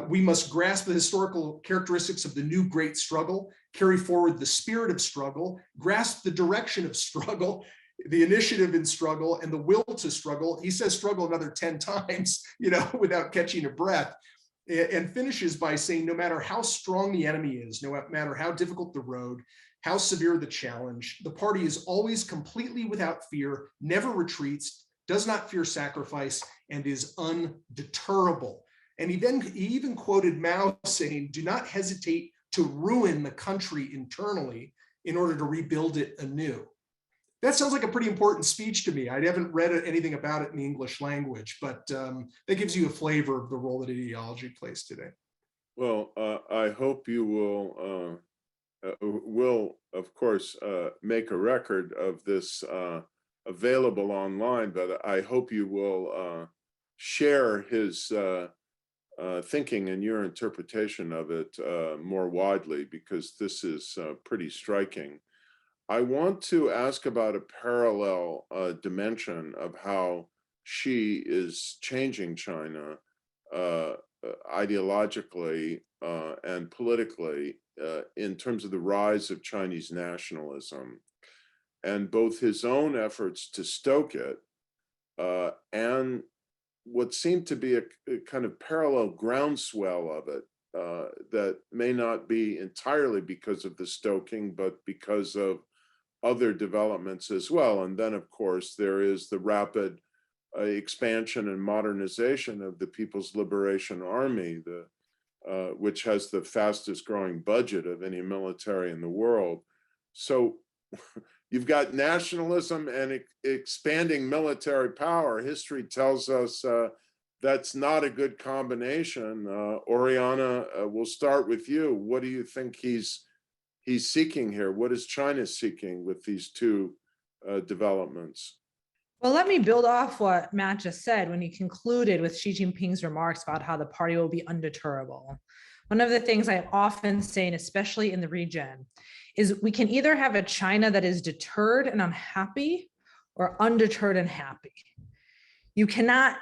we must grasp the historical characteristics of the new great struggle, carry forward the spirit of struggle, grasp the direction of struggle, the initiative in struggle, and the will to struggle. He says struggle another 10 times, without catching a breath, and finishes by saying, no matter how strong the enemy is, no matter how difficult the road, how severe the challenge, the party is always completely without fear, never retreats, does not fear sacrifice, and is undeterrable. And he even quoted Mao saying, do not hesitate to ruin the country internally in order to rebuild it anew. That sounds like a pretty important speech to me. I haven't read anything about it in the English language, but that gives you a flavor of the role that ideology plays today. Well, I hope you will of course, make a record of this available online, but I hope you will share his thinking and your interpretation of it more widely, because this is pretty striking. I want to ask about a parallel dimension of how Xi is changing China ideologically and politically in terms of the rise of Chinese nationalism, and both his own efforts to stoke it and what seemed to be a kind of parallel groundswell of it that may not be entirely because of the stoking, but because of other developments as well. And then, of course, there is the rapid expansion and modernization of the People's Liberation Army, which has the fastest growing budget of any military in the world. So you've got nationalism and expanding military power. History tells us that's not a good combination. Oriana, we'll start with you. What do you think he's seeking here? What is China seeking with these two developments? Well, let me build off what Matt just said when he concluded with Xi Jinping's remarks about how the party will be undeterrable. One of the things I often say, and especially in the region, is we can either have a China that is deterred and unhappy or undeterred and happy. You cannot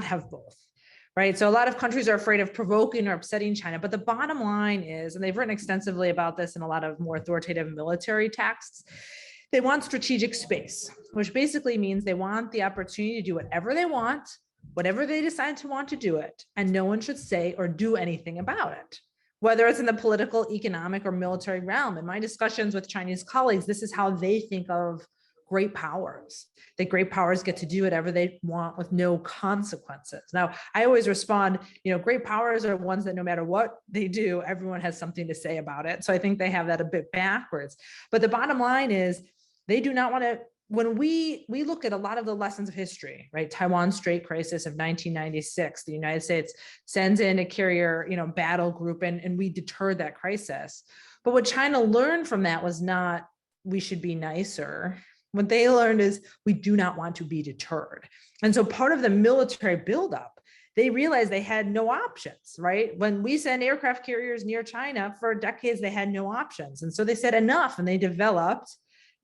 have both, right? So a lot of countries are afraid of provoking or upsetting China, but the bottom line is, and they've written extensively about this in a lot of more authoritative military texts, they want strategic space, which basically means they want the opportunity to do whatever they want, whatever they decide to want to do it, and no one should say or do anything about it, whether it's in the political, economic, or military realm. In my discussions with Chinese colleagues, this is how they think of great powers, that great powers get to do whatever they want with no consequences. Now, I always respond, great powers are ones that no matter what they do, everyone has something to say about it. So I think they have that a bit backwards. But the bottom line is, they do not want to when we look at a lot of the lessons of history, right? Taiwan Strait Crisis of 1996, the United States sends in a carrier, battle group, and we deterred that crisis. But what China learned from that was not, we should be nicer. What they learned is we do not want to be deterred. And so part of the military buildup, they realized they had no options, right? When we send aircraft carriers near China, for decades, they had no options. And so they said enough, and they developed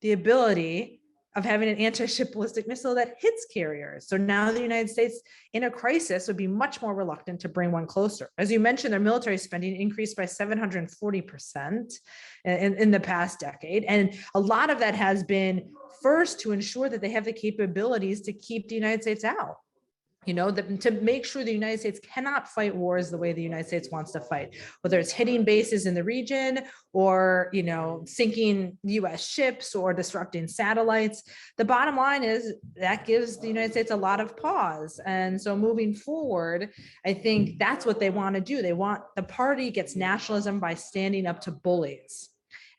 the ability of having an anti-ship ballistic missile that hits carriers. So now the United States in a crisis would be much more reluctant to bring one closer. As you mentioned, their military spending increased by 740% in the past decade. And a lot of that has been first to ensure that they have the capabilities to keep the United States out. To make sure the United States cannot fight wars the way the United States wants to fight, whether it's hitting bases in the region or, sinking US ships or disrupting satellites. The bottom line is that gives the United States a lot of pause. And so moving forward, I think that's what they want to do. The party gets nationalism by standing up to bullies.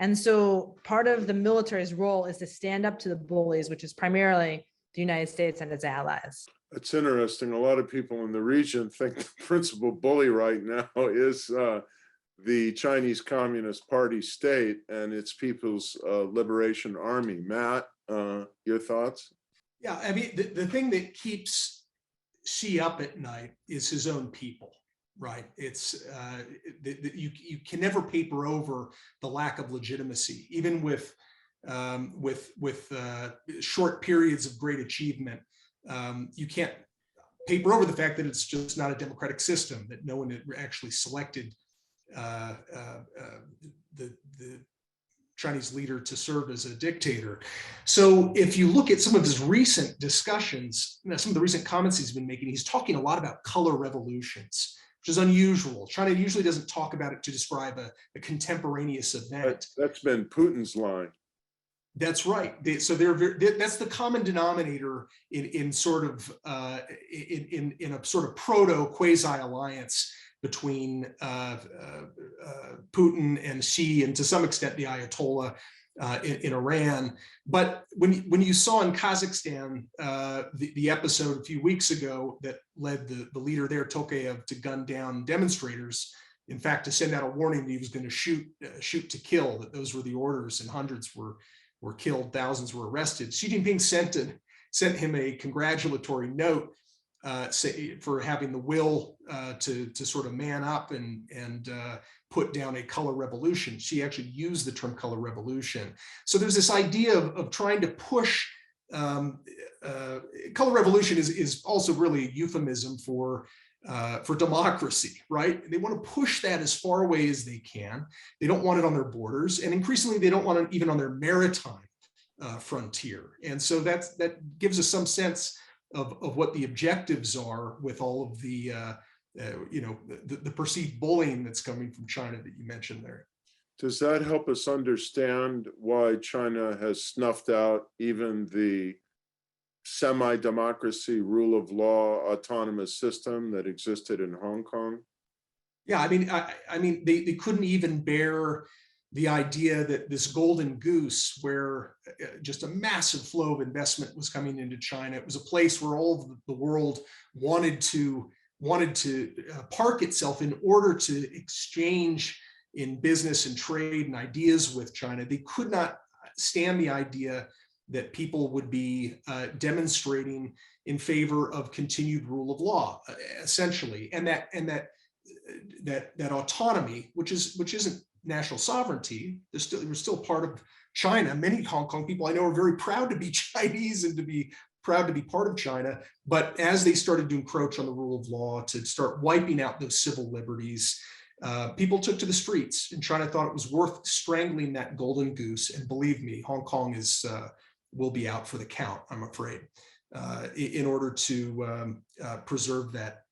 And so part of the military's role is to stand up to the bullies, which is primarily the United States and its allies. It's interesting. A lot of people in the region think the principal bully right now is the Chinese Communist Party state and its People's Liberation Army. Matt, your thoughts? Yeah, I mean, the thing that keeps Xi up at night is his own people, right? It's you can never paper over the lack of legitimacy, even with short periods of great achievement. You can't paper over the fact that it's just not a democratic system, that no one had actually selected the Chinese leader to serve as a dictator. So if you look at some of his recent discussions, some of the recent comments he's been making, he's talking a lot about color revolutions, which is unusual. China usually doesn't talk about it to describe a contemporaneous event. That's been Putin's line. That's right. So that's the common denominator in sort of in a sort of proto quasi alliance between Putin and Xi, and to some extent the Ayatollah in Iran. But when you saw in Kazakhstan the episode a few weeks ago that led the leader there, Tokayev, to gun down demonstrators, in fact, to send out a warning that he was going to shoot to kill, that those were the orders, and hundreds were killed, thousands were arrested. Xi Jinping sent him a congratulatory note for having the will to sort of man up and put down a color revolution. She actually used the term color revolution. So there's this idea of trying to push, color revolution is also really a euphemism for democracy, right? They want to push that as far away as they can. They don't want it on their borders, and increasingly they don't want it even on their maritime frontier. And so that gives us some sense of what the objectives are with all of the perceived bullying that's coming from China that you mentioned there. Does that help us understand why China has snuffed out even the semi-democracy, rule of law, autonomous system that existed in Hong Kong? Yeah, I mean, they couldn't even bear the idea that this golden goose, where just a massive flow of investment was coming into China. It was a place where all of the world wanted to park itself in order to exchange in business and trade and ideas with China. They could not stand the idea that people would be demonstrating in favor of continued rule of law, essentially, and that autonomy, which isn't national sovereignty. We're still part of China. Many Hong Kong people I know are very proud to be Chinese and to be proud to be part of China. But as they started to encroach on the rule of law, to start wiping out those civil liberties, people took to the streets, and China thought it was worth strangling that golden goose. And believe me, Hong Kong will be out for the count, I'm afraid, in order to preserve that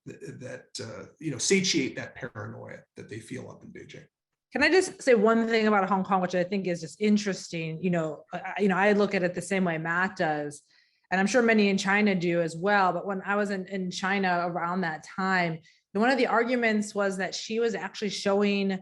satiate that paranoia that they feel up in Beijing. Can I just say one thing about Hong Kong, which I think is just interesting? I look at it the same way Matt does, and I'm sure many in China do as well. But when I was in China around that time, one of the arguments was that she was actually showing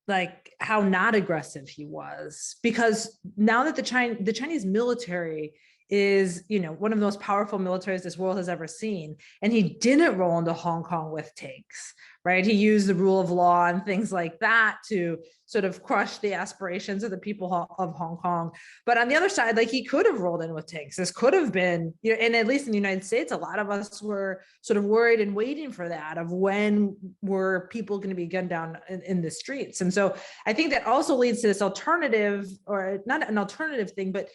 like how not aggressive he was, because now that the Chinese military is, one of the most powerful militaries this world has ever seen, and he didn't roll into Hong Kong with tanks, right? He used the rule of law and things like that to sort of crush the aspirations of the people of Hong Kong. But on the other side, like, he could have rolled in with tanks. This could have been, and at least in the United States, a lot of us were sort of worried and waiting for that, of when were people going to be gunned down in the streets. And so I think that also leads to this alternative, or not an alternative thing, but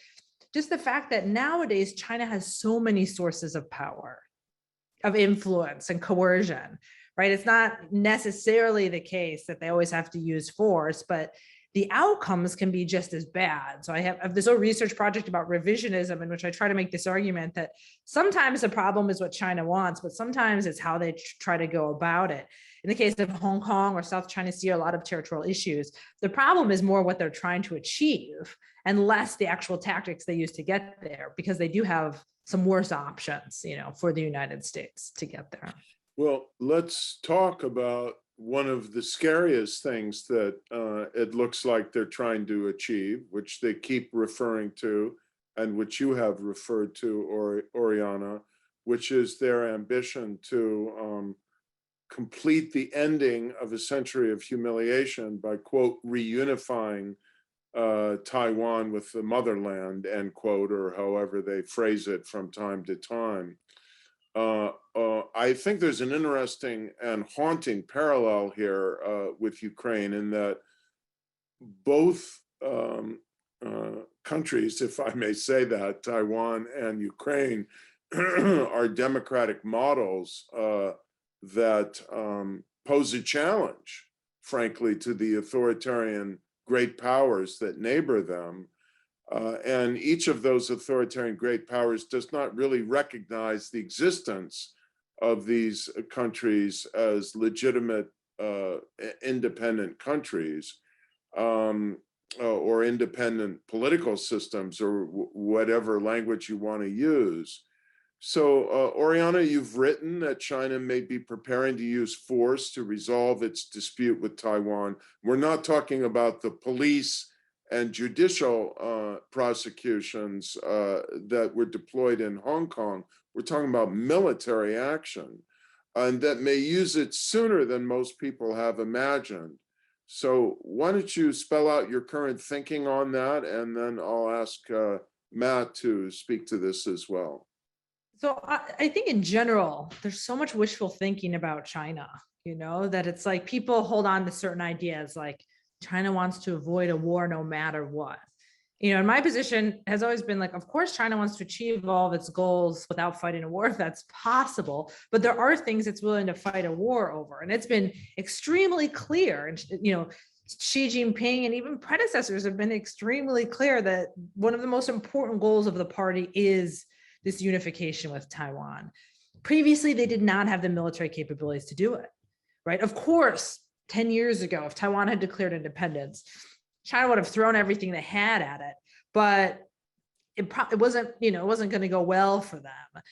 just the fact that nowadays China has so many sources of power, of influence and coercion, right? It's not necessarily the case that they always have to use force, but the outcomes can be just as bad. So I have this whole research project about revisionism, in which I try to make this argument that sometimes the problem is what China wants, but sometimes it's how they try to go about it. In the case of Hong Kong or South China Sea, a lot of territorial issues, the problem is more what they're trying to achieve and less the actual tactics they use to get there, because they do have some worse options, for the United States to get there. Well, let's talk about one of the scariest things that it looks like they're trying to achieve, which they keep referring to, and which you have referred to, Oriana, which is their ambition to complete the ending of a century of humiliation by, quote, reunifying Taiwan with the motherland, end quote, or however they phrase it from time to time. I think there's an interesting and haunting parallel here with Ukraine, in that both countries, if I may say that, Taiwan and Ukraine, are democratic models that pose a challenge, frankly, to the authoritarian great powers that neighbor them. And each of those authoritarian great powers does not really recognize the existence of these countries as legitimate independent countries, or independent political systems, or whatever language you want to use. So, Oriana, you've written that China may be preparing to use force to resolve its dispute with Taiwan. We're not talking about the police and judicial prosecutions that were deployed in Hong Kong. We're talking about military action, and that may use it sooner than most people have imagined. So why don't you spell out your current thinking on that, and then I'll ask Matt to speak to this as well. So I think in general, there's so much wishful thinking about China, that it's like people hold on to certain ideas, like China wants to avoid a war no matter what. And my position has always been like, of course, China wants to achieve all of its goals without fighting a war if that's possible. But there are things it's willing to fight a war over. And it's been extremely clear. And, Xi Jinping and even predecessors have been extremely clear that one of the most important goals of the party is this unification with Taiwan. Previously, they did not have the military capabilities to do it, right? Of course, 10 years ago, if Taiwan had declared independence, China would have thrown everything they had at it, but it wasn't, it wasn't going to go well for them.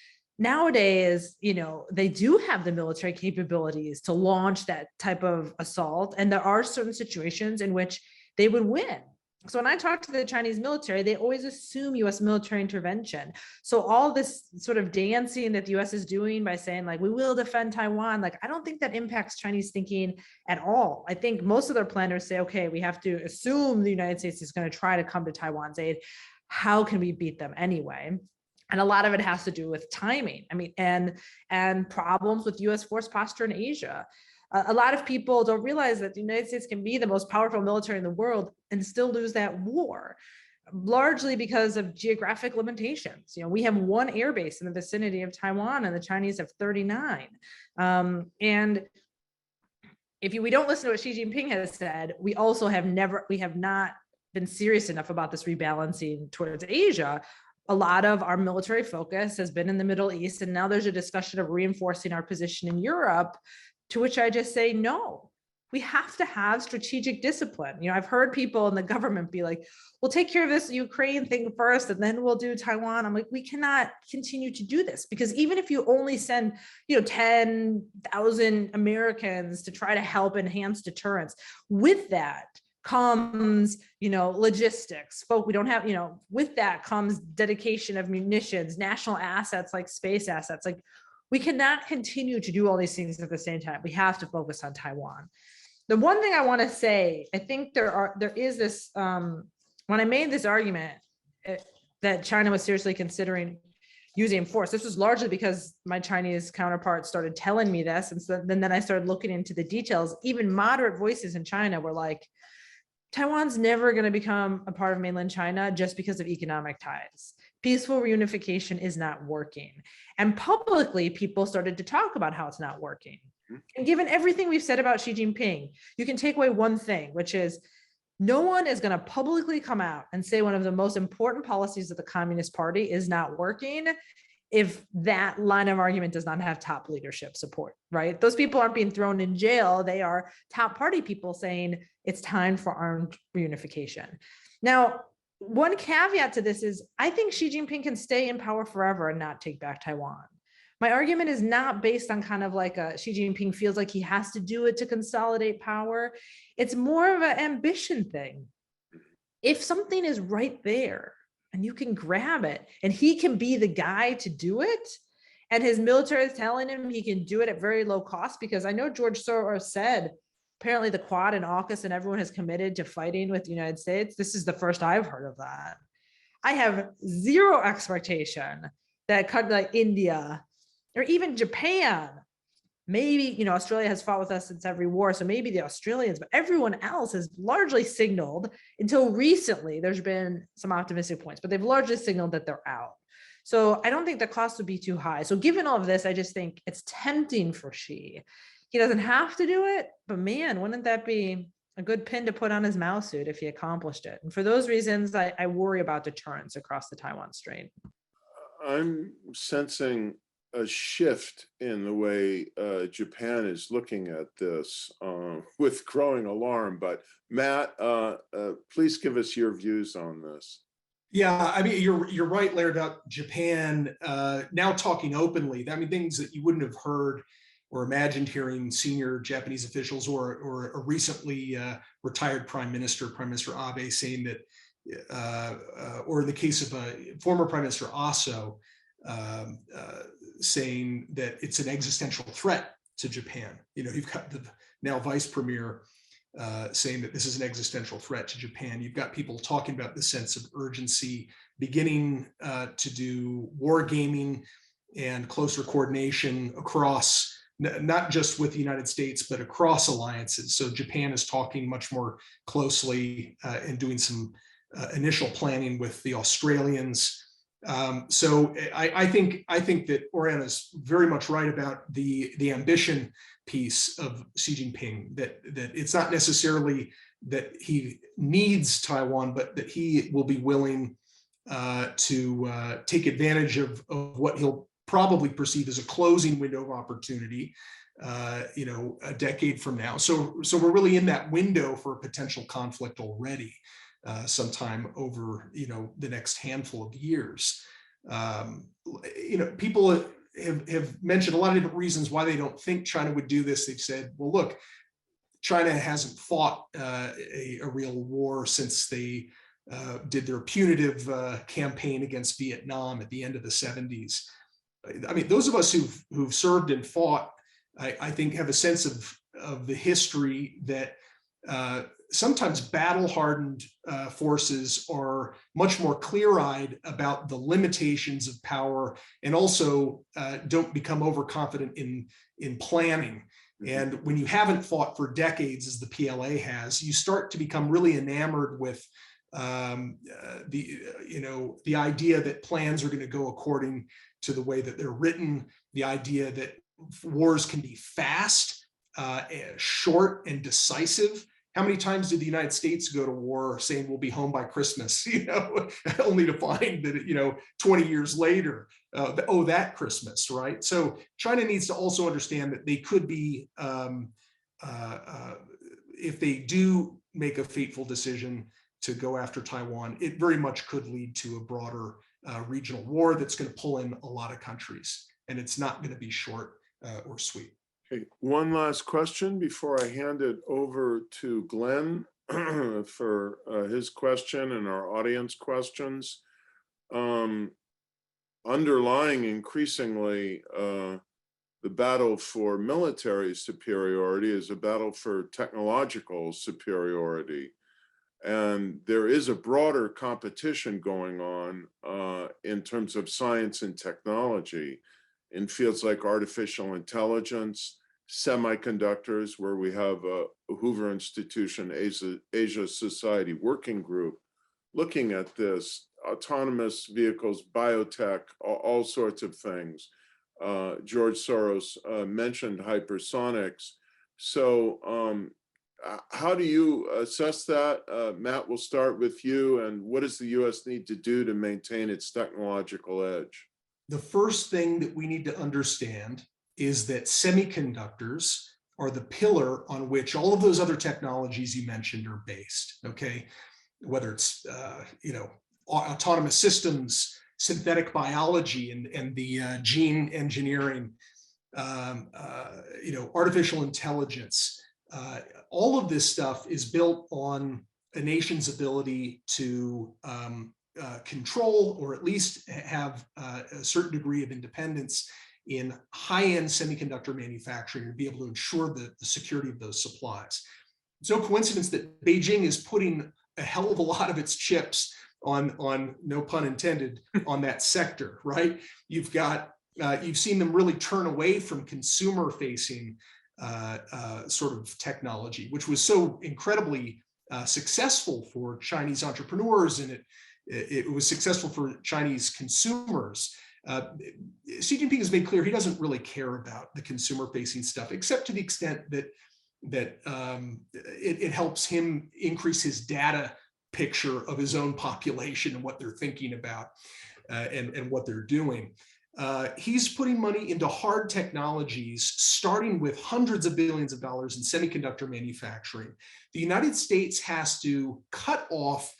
Nowadays, they do have the military capabilities to launch that type of assault, and there are certain situations in which they would win. So when I talk to the Chinese military, they always assume U.S. military intervention. So all this sort of dancing that the U.S. is doing by saying, like, we will defend Taiwan, like, I don't think that impacts Chinese thinking at all. I think most of their planners say, okay, we have to assume the United States is going to try to come to Taiwan's aid. How can we beat them anyway? And a lot of it has to do with timing. I mean, and problems with U.S. force posture in Asia. A lot of people don't realize that the United States can be the most powerful military in the world and still lose that war, largely because of geographic limitations. We have one airbase in the vicinity of Taiwan, and the Chinese have 39. And if we don't listen to what Xi Jinping has said, we have not been serious enough about this rebalancing towards Asia. A lot of our military focus has been in the Middle East, and now there's a discussion of reinforcing our position in Europe, to which I just say, no, we have to have strategic discipline. I've heard people in the government be like, we'll take care of this Ukraine thing first, and then we'll do Taiwan. I'm like, we cannot continue to do this, because even if you only send, 10,000 Americans to try to help enhance deterrence, with that comes, logistics. Folk, we don't have, with that comes dedication of munitions, national assets like space assets. Like, we cannot continue to do all these things at the same time. We have to focus on Taiwan. The one thing I want to say, I think there is this, when I made this argument that China was seriously considering using force, this was largely because my Chinese counterparts started telling me this. And so then I started looking into the details. Even moderate voices in China were like, Taiwan's never going to become a part of mainland China just because of economic ties. Peaceful reunification is not working. And publicly, people started to talk about how it's not working. And given everything we've said about Xi Jinping, you can take away one thing, which is no one is going to publicly come out and say one of the most important policies of the Communist Party is not working if that line of argument does not have top leadership support, right? Those people aren't being thrown in jail. They are top party people saying it's time for armed reunification. Now, one caveat to this is I think Xi Jinping can stay in power forever and not take back Taiwan. My argument is not based on kind of like Xi Jinping feels like he has to do it to consolidate power. It's more of an ambition thing. If something is right there and you can grab it and he can be the guy to do it, and his military is telling him he can do it at very low cost, because I know George Soros said, apparently the Quad and AUKUS and everyone has committed to fighting with the United States. This is the first I've heard of that. I have zero expectation that countries like India or even Japan, maybe, Australia has fought with us since every war, so maybe the Australians, but everyone else has largely signaled, until recently, there's been some optimistic points, but they've largely signaled that they're out. So I don't think the cost would be too high. So given all of this, I just think it's tempting for Xi. He doesn't have to do it, but man, wouldn't that be a good pin to put on his Mao suit if he accomplished it? And for those reasons, I worry about deterrence across the Taiwan Strait. I'm sensing a shift in the way Japan is looking at this with growing alarm. But Matt, please give us your views on this. Yeah, I mean, you're right, Laird, about Japan now talking openly. I mean, things that you wouldn't have heard or imagined hearing senior Japanese officials or a recently retired Prime Minister Abe, saying that, or in the case of former Prime Minister Aso, saying that it's an existential threat to Japan. You've got the now Vice Premier saying that this is an existential threat to Japan. You've got people talking about the sense of urgency, beginning to do war gaming and closer coordination across, not just with the United States, but across alliances. So Japan is talking much more closely and doing some initial planning with the Australians. So I think that Oriana's very much right about the ambition piece of Xi Jinping, that it's not necessarily that he needs Taiwan, but that he will be willing to take advantage of what he'll probably perceive as a closing window of opportunity, a decade from now. So we're really in that window for a potential conflict already. Sometime over the next handful of years. People have mentioned a lot of different reasons why they don't think China would do this. They've said, well, look, China hasn't fought a real war since they did their punitive campaign against Vietnam at the end of the 70s. I mean, those of us who've served and fought, I think, have a sense of the history that sometimes battle-hardened forces are much more clear-eyed about the limitations of power, and also don't become overconfident in planning. And when you haven't fought for decades, as the PLA has, you start to become really enamored with the idea that plans are going to go according to the way that they're written, the idea that wars can be fast, short, and decisive. How many times did the United States go to war saying we'll be home by Christmas, only to find that, 20 years later, that Christmas, right? So China needs to also understand that they could be if they do make a fateful decision to go after Taiwan, it very much could lead to a broader regional war that's going to pull in a lot of countries, and it's not going to be short or sweet. Okay, one last question before I hand it over to Glenn for his question and our audience questions. Underlying increasingly the battle for military superiority is a battle for technological superiority. And there is a broader competition going on in terms of science and technology in fields like artificial intelligence, semiconductors, where we have a Hoover Institution Asia Society Working Group looking at this, autonomous vehicles, biotech, all sorts of things. George Soros mentioned hypersonics. So how do you assess that? Matt, we'll start with you. And what does the US need to do to maintain its technological edge? The first thing that we need to understand is that semiconductors are the pillar on which all of those other technologies you mentioned are based, okay? Whether it's, autonomous systems, synthetic biology, and the gene engineering, artificial intelligence, all of this stuff is built on a nation's ability to control, or at least have a certain degree of independence in high-end semiconductor manufacturing, and be able to ensure the security of those supplies. It's no coincidence that Beijing is putting a hell of a lot of its chips on no pun intended, on that sector, right? You've seen them really turn away from consumer-facing sort of technology, which was so incredibly successful for Chinese entrepreneurs, and it was successful for Chinese consumers. Xi Jinping has made clear he doesn't really care about the consumer-facing stuff, except to the extent that it helps him increase his data picture of his own population and what they're thinking about and what they're doing. He's putting money into hard technologies, starting with hundreds of billions of dollars in semiconductor manufacturing. The United States has to cut off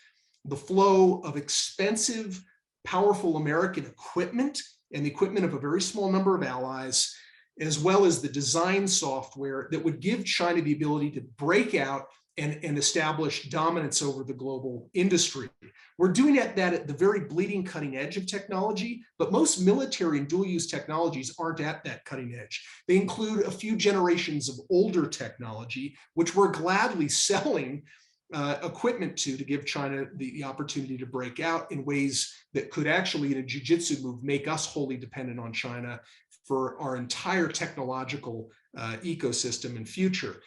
the flow of expensive, powerful American equipment and the equipment of a very small number of allies, as well as the design software that would give China the ability to break out and establish dominance over the global industry. We're doing that at the very bleeding cutting edge of technology, but most military and dual use technologies aren't at that cutting edge. They include a few generations of older technology, which we're gladly selling equipment to give China the opportunity to break out in ways that could actually, in a jujitsu move, make us wholly dependent on China for our entire technological ecosystem and future.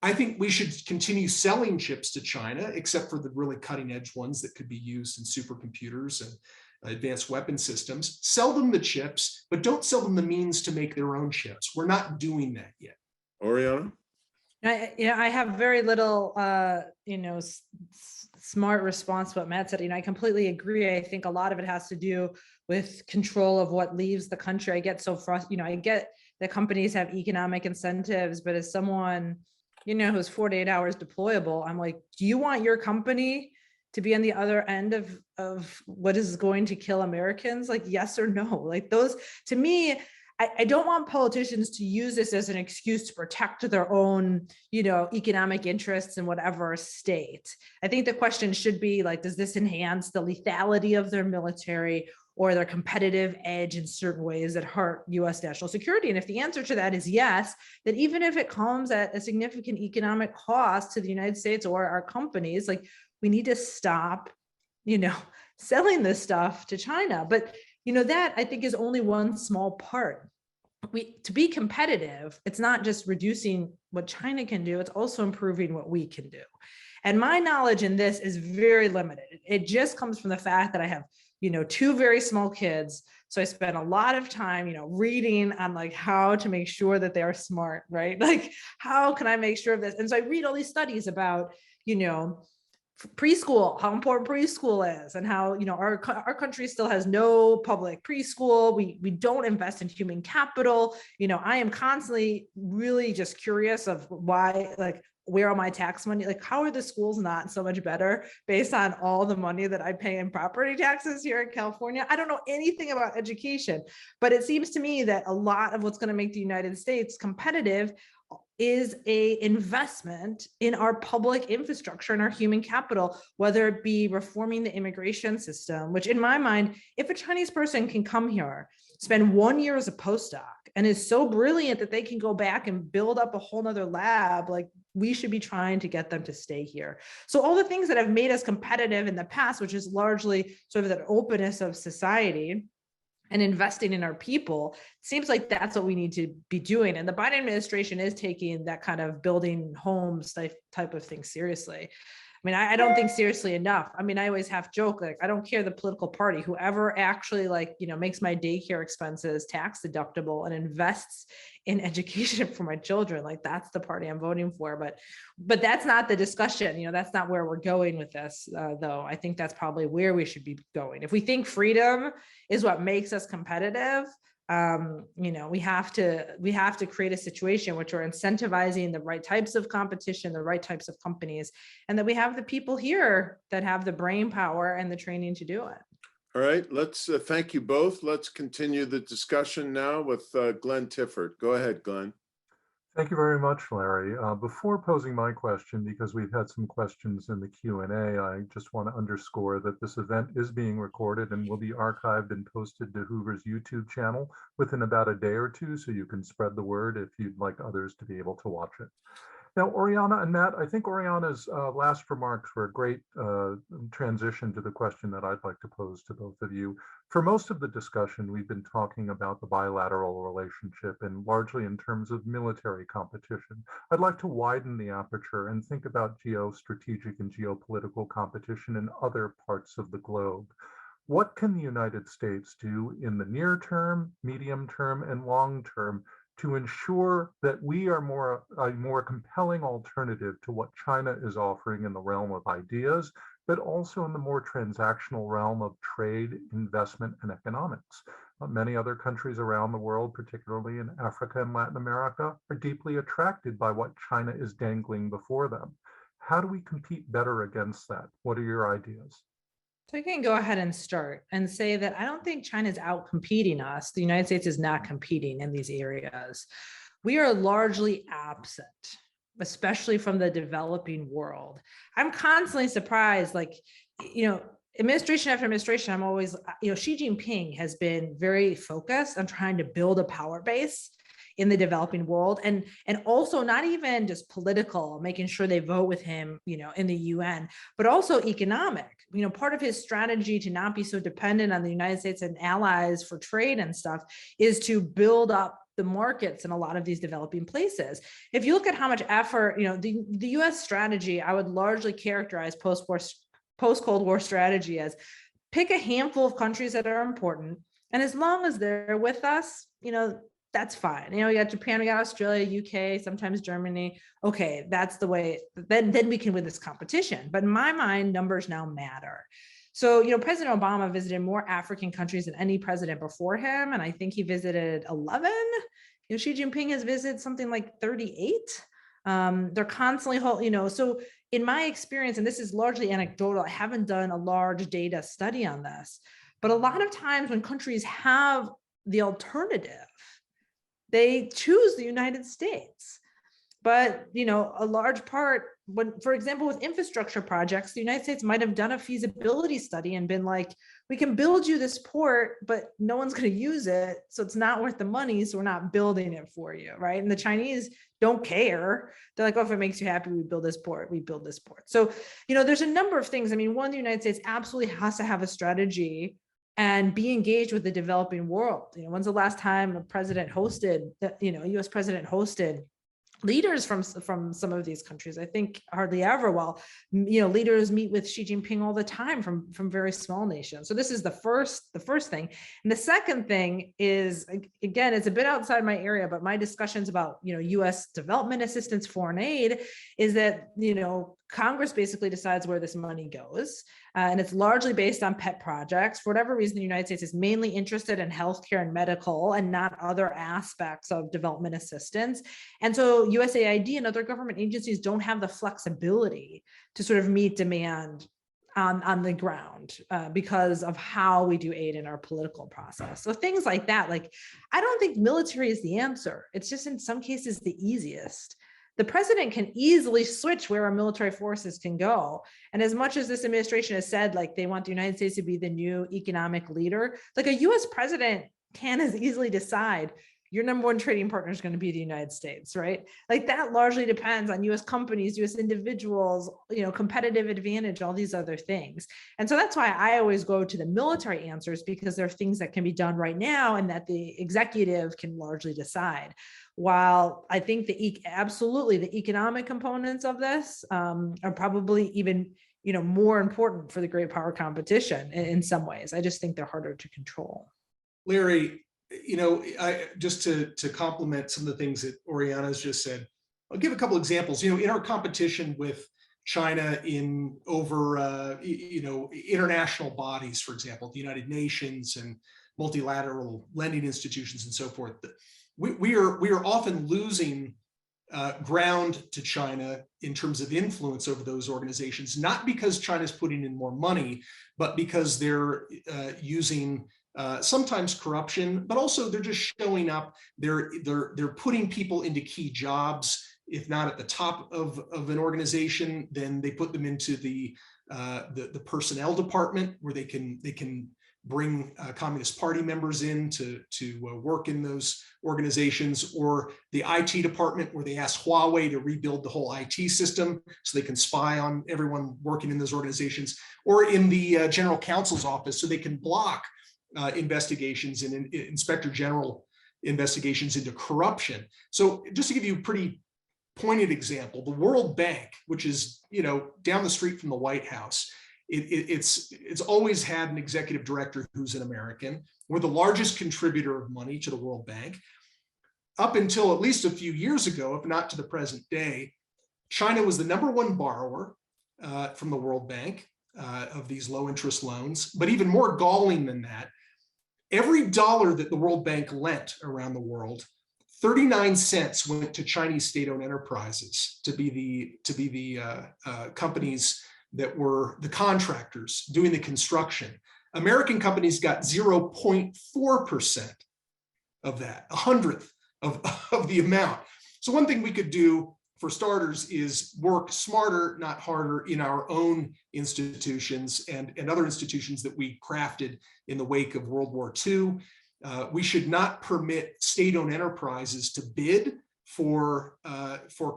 I think we should continue selling chips to China, except for the really cutting edge ones that could be used in supercomputers and advanced weapon systems. Sell them the chips, but don't sell them the means to make their own chips. We're not doing that yet. Oriana? I have very little, smart response to what Matt said. I completely agree. I think a lot of it has to do with control of what leaves the country. I get so frustrated. I get that companies have economic incentives, but as someone, who's 48 hours deployable, I'm like, do you want your company to be on the other end of what is going to kill Americans? Like, yes or no? Like those, to me, I don't want politicians to use this as an excuse to protect their own, economic interests in whatever state. I think the question should be like, does this enhance the lethality of their military or their competitive edge in certain ways that hurt US national security? And if the answer to that is yes, then even if it comes at a significant economic cost to the United States or our companies, like we need to stop, selling this stuff to China. But that I think is only one small part. To be competitive, it's not just reducing what China can do, it's also improving what we can do. And my knowledge in this is very limited. It just comes from the fact that I have, two very small kids. So I spend a lot of time, reading on like how to make sure that they are smart, right? Like, how can I make sure of this? And so I read all these studies about, preschool, how important preschool is, and how our country still has no public preschool. We don't invest in human capital. I am constantly really just curious of why, like, where all my tax money, like how are the schools not so much better based on all the money that I pay in property taxes here in California? I don't know anything about education, but it seems to me that a lot of what's going to make the United States competitive is a investment in our public infrastructure and our human capital, whether it be reforming the immigration system, which in my mind, if a Chinese person can come here, spend 1 year as a postdoc and is so brilliant that they can go back and build up a whole nother lab, like we should be trying to get them to stay here. So all the things that have made us competitive in the past, which is largely sort of that openness of society and investing in our people, seems like that's what we need to be doing. And the Biden administration is taking that kind of building homes type of thing seriously. I mean, I don't think seriously enough. I mean, I always half joke, like, I don't care the political party, whoever actually makes my daycare expenses tax deductible and invests in education for my children, like that's the party I'm voting for. But that's not the discussion. That's not where we're going with this, though. I think that's probably where we should be going. If we think freedom is what makes us competitive, we have to create a situation which are incentivizing the right types of competition, the right types of companies, and that we have the people here that have the brain power and the training to do it. All right, let's thank you both. Let's continue the discussion now with Glenn Tiffert. Go ahead, Glenn. Thank you very much, Larry. Before posing my question, because we've had some questions in the Q&A, I just want to underscore that this event is being recorded and will be archived and posted to Hoover's YouTube channel within about a day or two, so you can spread the word if you'd like others to be able to watch it. Now, Oriana and Matt, I think Oriana's last remarks were a great transition to the question that I'd like to pose to both of you. For most of the discussion, we've been talking about the bilateral relationship and largely in terms of military competition. I'd like to widen the aperture and think about geostrategic and geopolitical competition in other parts of the globe. What can the United States do in the near term, medium term, and long term to ensure that we are a more compelling alternative to what China is offering in the realm of ideas, but also in the more transactional realm of trade, investment, and economics? Many other countries around the world, particularly in Africa and Latin America, are deeply attracted by what China is dangling before them. How do we compete better against that? What are your ideas? So I can go ahead and start and say that I don't think China's out competing us. The United States is not competing in these areas. We are largely absent, especially from the developing world. I'm constantly surprised, administration after administration, I'm always, Xi Jinping has been very focused on trying to build a power base in the developing world, and also not even just political, making sure they vote with him, in the UN, but also economic. Part of his strategy to not be so dependent on the United States and allies for trade and stuff is to build up the markets in a lot of these developing places. If you look at how much effort, the US strategy, I would largely characterize post-Cold War strategy as pick a handful of countries that are important, and as long as they're with us, that's fine. We got Japan, we got Australia, UK, sometimes Germany. Okay, that's the way, then we can win this competition. But in my mind, numbers now matter. So, President Obama visited more African countries than any president before him. And I think he visited 11. Xi Jinping has visited something like 38. They're constantly, so in my experience, and this is largely anecdotal, I haven't done a large data study on this, but a lot of times when countries have the alternative, they choose the United States. But, a large part, when, for example, with infrastructure projects, the United States might have done a feasibility study and been like, we can build you this port, but no one's going to use it. So it's not worth the money. So we're not building it for you. Right. And the Chinese don't care. They're like, oh, if it makes you happy, we build this port, we build this port. So, there's a number of things. I mean, one, the United States absolutely has to have a strategy and be engaged with the developing world. When's the last time a president hosted, US president hosted leaders from some of these countries? I think hardly ever. While leaders meet with Xi Jinping all the time from very small nations. So this is the first thing. And the second thing is, again, it's a bit outside my area, but my discussions about US development assistance, foreign aid, is that Congress basically decides where this money goes, and it's largely based on pet projects. For whatever reason, the United States is mainly interested in healthcare and medical and not other aspects of development assistance. And so USAID and other government agencies don't have the flexibility to sort of meet demand on the ground because of how we do aid in our political process. So things like that, like, I don't think military is the answer. It's just in some cases the easiest. The president can easily switch where our military forces can go. And as much as this administration has said, like, they want the United States to be the new economic leader, like, a US president can as easily decide your number one trading partner is going to be the United States, right? Like, that largely depends on US companies, US individuals, competitive advantage, all these other things. And so that's why I always go to the military answers, because there are things that can be done right now and that the executive can largely decide. While I think absolutely the economic components of this are probably even more important for the great power competition in some ways. I just think they're harder to control. Larry, I just to complement some of the things that Oriana's just said, I'll give a couple examples. In our competition with China in over international bodies, for example, the United Nations and multilateral lending institutions and so forth, we are often losing ground to China in terms of influence over those organizations, not because China's putting in more money, but because they're using sometimes corruption, but also they're just showing up. They're putting people into key jobs. If not at the top of an organization, then they put them into the personnel department, where they can bring Communist Party members in to work in those organizations, or the IT department, where they ask Huawei to rebuild the whole IT system so they can spy on everyone working in those organizations, or in the general counsel's office so they can block investigations and inspector general investigations into corruption. So just to give you a pretty pointed example, the World Bank, which is down the street from the White House, it's always had an executive director who's an American. We're the largest contributor of money to the World Bank. Up until at least a few years ago, if not to the present day, China was the number one borrower from the World Bank of these low interest loans. But even more galling than that, every dollar that the World Bank lent around the world, 39 cents went to Chinese state-owned enterprises to be the companies that were the contractors doing the construction. American companies got 0.4% of that, 1/100th of the amount. So one thing we could do, for starters, is work smarter, not harder, in our own institutions and other institutions that we crafted in the wake of World War II. We should not permit state-owned enterprises to bid for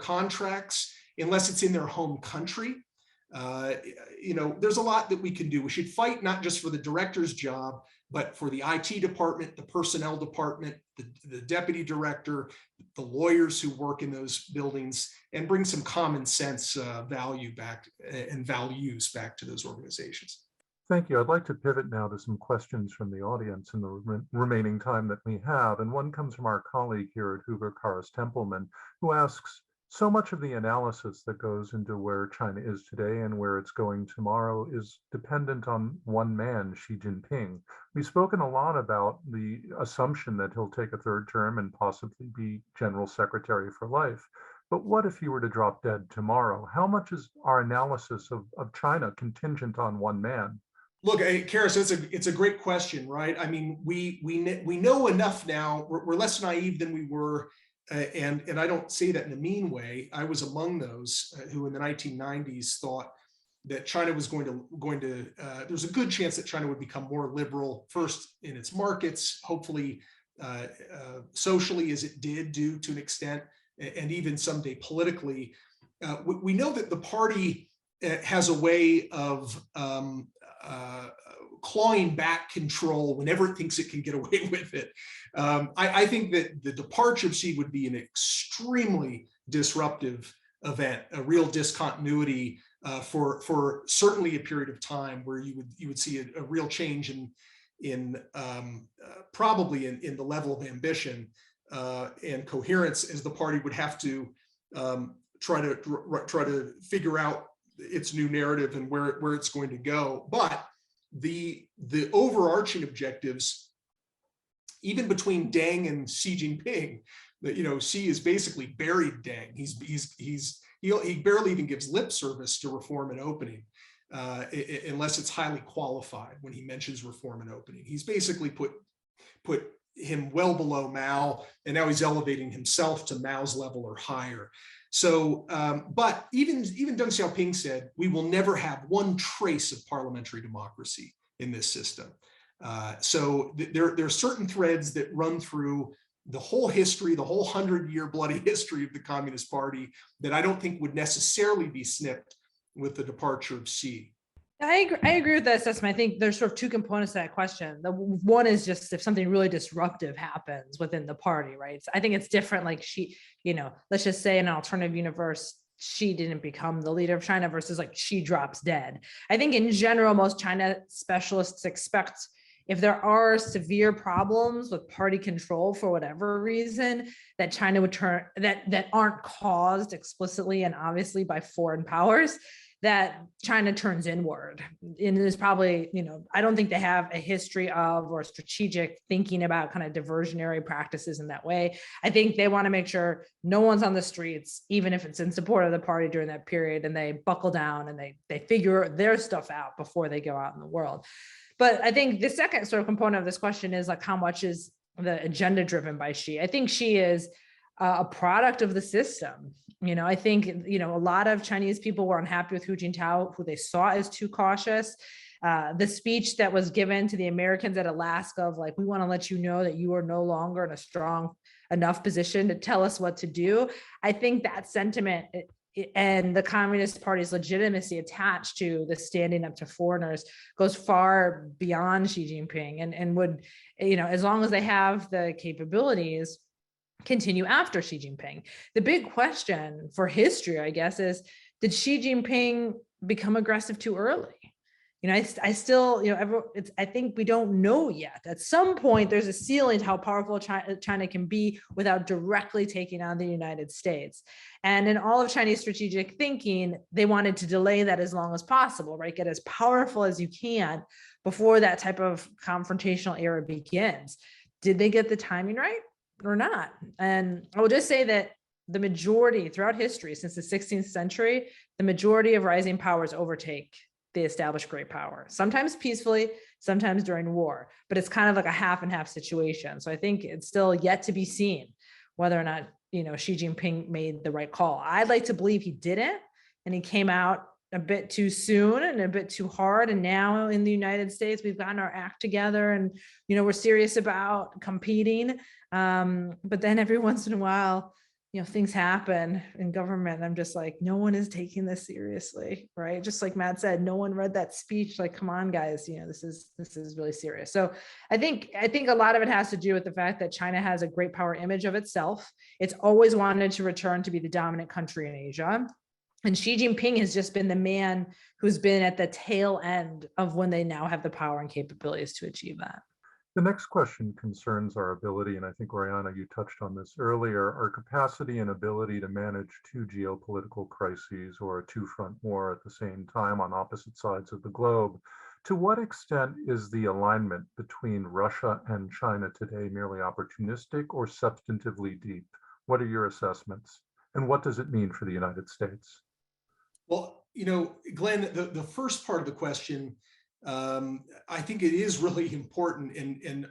contracts unless it's in their home country. There's a lot that we can do. We should fight not just for the director's job, but for the IT department, the personnel department, the deputy director, the lawyers who work in those buildings, and bring some common sense value back and values back to those organizations. Thank you. I'd like to pivot now to some questions from the audience in the remaining time that we have. And one comes from our colleague here at Hoover, Karis Templeman, who asks, so much of the analysis that goes into where China is today and where it's going tomorrow is dependent on one man, Xi Jinping. We've spoken a lot about the assumption that he'll take a third term and possibly be general secretary for life. But what if he were to drop dead tomorrow? How much is our analysis of China contingent on one man? Look, Karis, it's a great question, right? I mean, we know enough now. We're less naive than we were. And I don't say that in a mean way. I was among those who in the 1990s thought that China was going to there's a good chance that China would become more liberal, first in its markets, hopefully socially, as it did do to an extent, and even someday politically. We know that the party has a way of clawing back control whenever it thinks it can get away with it. I think that the departure of Xi would be an extremely disruptive event, a real discontinuity for certainly a period of time where you would see a real change in probably in the level of ambition and coherence, as the party would have to try to figure out its new narrative and where it's going to go. But the overarching objectives, even between Deng and Xi Jinping, that, you know, Xi is basically buried Deng. He barely even gives lip service to reform and opening, unless it's highly qualified when he mentions reform and opening. He's basically put him well below Mao, and now he's elevating himself to Mao's level or higher. So, but even Deng Xiaoping said, we will never have one trace of parliamentary democracy in this system. So there are certain threads that run through the whole history, the whole 100-year bloody history of the Communist Party, that I don't think would necessarily be snipped with the departure of Xi. I agree with that assessment. I think there's sort of two components to that question. The one is just if something really disruptive happens within the party, right? So I think it's different. Like Xi, you know, let's just say in an alternative universe, Xi didn't become the leader of China versus like Xi drops dead. I think in general, most China specialists expect if there are severe problems with party control for whatever reason, that China would turn, that aren't caused explicitly and obviously by foreign powers, that China turns inward. And there's probably, you know, I don't think they have a history of or strategic thinking about kind of diversionary practices in that way. I think they want to make sure no one's on the streets, even if it's in support of the party during that period, and they buckle down and they figure their stuff out before they go out in the world. But I think the second sort of component of this question is like, how much is the agenda driven by Xi? I think Xi is a product of the system. You know, I think, you know, a lot of Chinese people were unhappy with Hu Jintao, who they saw as too cautious. The speech that was given to the Americans at Alaska of like, we want to let you know that you are no longer in a strong enough position to tell us what to do. I think that sentiment and the Communist Party's legitimacy attached to the standing up to foreigners goes far beyond Xi Jinping and would, you know, as long as they have the capabilities, continue after Xi Jinping. The big question for history, I guess, is did Xi Jinping become aggressive too early? You know, I still, you know, I think we don't know yet. At some point, there's a ceiling to how powerful China can be without directly taking on the United States. And in all of Chinese strategic thinking, they wanted to delay that as long as possible, right? Get as powerful as you can before that type of confrontational era begins. Did they get the timing right or not? And I will just say that the majority throughout history, since the 16th century, the majority of rising powers overtake the established great power, sometimes peacefully, sometimes during war, but it's kind of like a half and half situation. So I think it's still yet to be seen whether or not, you know, Xi Jinping made the right call. I'd like to believe he didn't, and he came out a bit too soon and a bit too hard. And now in the United States, we've gotten our act together and, you know, we're serious about competing. But then every once in a while, you know, things happen in government. I'm just like, no one is taking this seriously, right? Just like Matt said, no one read that speech. Like, come on, guys, you know, this is really serious. So I think a lot of it has to do with the fact that China has a great power image of itself. It's always wanted to return to be the dominant country in Asia. And Xi Jinping has just been the man who's been at the tail end of when they now have the power and capabilities to achieve that. The next question concerns our ability, and I think, Oriana, you touched on this earlier, our capacity and ability to manage two geopolitical crises or a two-front war at the same time on opposite sides of the globe. To what extent is the alignment between Russia and China today merely opportunistic or substantively deep? What are your assessments? And what does it mean for the United States? Well, you know, Glenn, the first part of the question, I think it is really important, and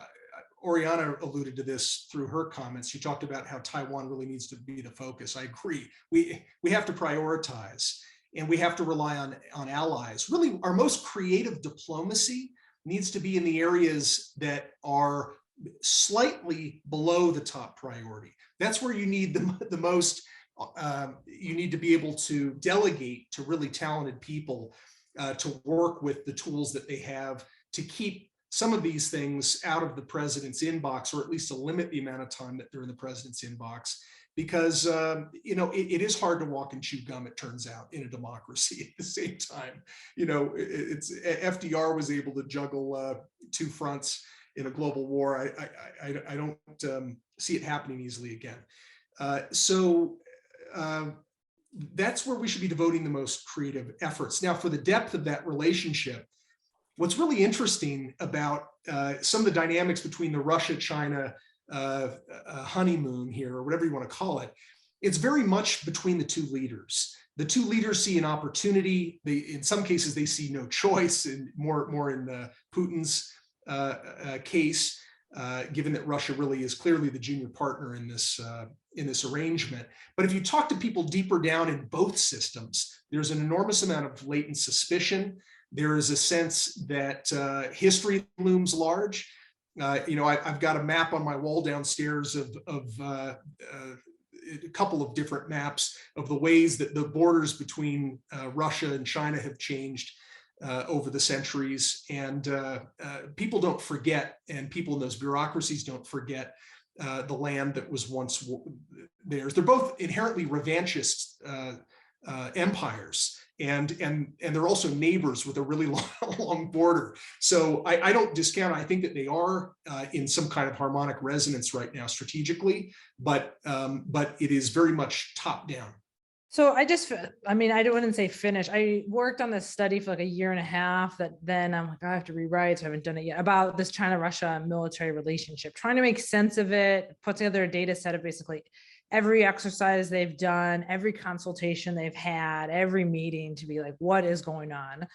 Oriana alluded to this through her comments. She talked about how Taiwan really needs to be the focus. I agree. We have to prioritize, and we have to rely on allies. Really, our most creative diplomacy needs to be in the areas that are slightly below the top priority. That's where you need the most. You need to be able to delegate to really talented people to work with the tools that they have to keep some of these things out of the president's inbox, or at least to limit the amount of time that they're in the president's inbox. Because, you know, it is hard to walk and chew gum, it turns out, in a democracy at the same time. You know, FDR was able to juggle two fronts in a global war. I don't see it happening easily again. that's where we should be devoting the most creative efforts. Now, for the depth of that relationship, what's really interesting about some of the dynamics between the Russia-China honeymoon here, or whatever you want to call it, it's very much between the two leaders. The two leaders see an opportunity. In some cases, they see no choice, and more in Putin's case, given that Russia really is clearly the junior partner in this arrangement. But if you talk to people deeper down in both systems, there's an enormous amount of latent suspicion. There is a sense that history looms large. I've got a map on my wall downstairs of a couple of different maps of the ways that the borders between Russia and China have changed over the centuries. And people don't forget, and people in those bureaucracies don't forget the land that was once theirs. They're both inherently revanchist empires. And they're also neighbors with a really long border. So I don't discount. I think that they are in some kind of harmonic resonance right now strategically, but it is very much top down. So I wouldn't say finish. I worked on this study for like a year and a half that then I'm like, I have to rewrite, so I haven't done it yet, about this China-Russia military relationship, trying to make sense of it, put together a data set of basically every exercise they've done, every consultation they've had, every meeting, to be like, what is going on?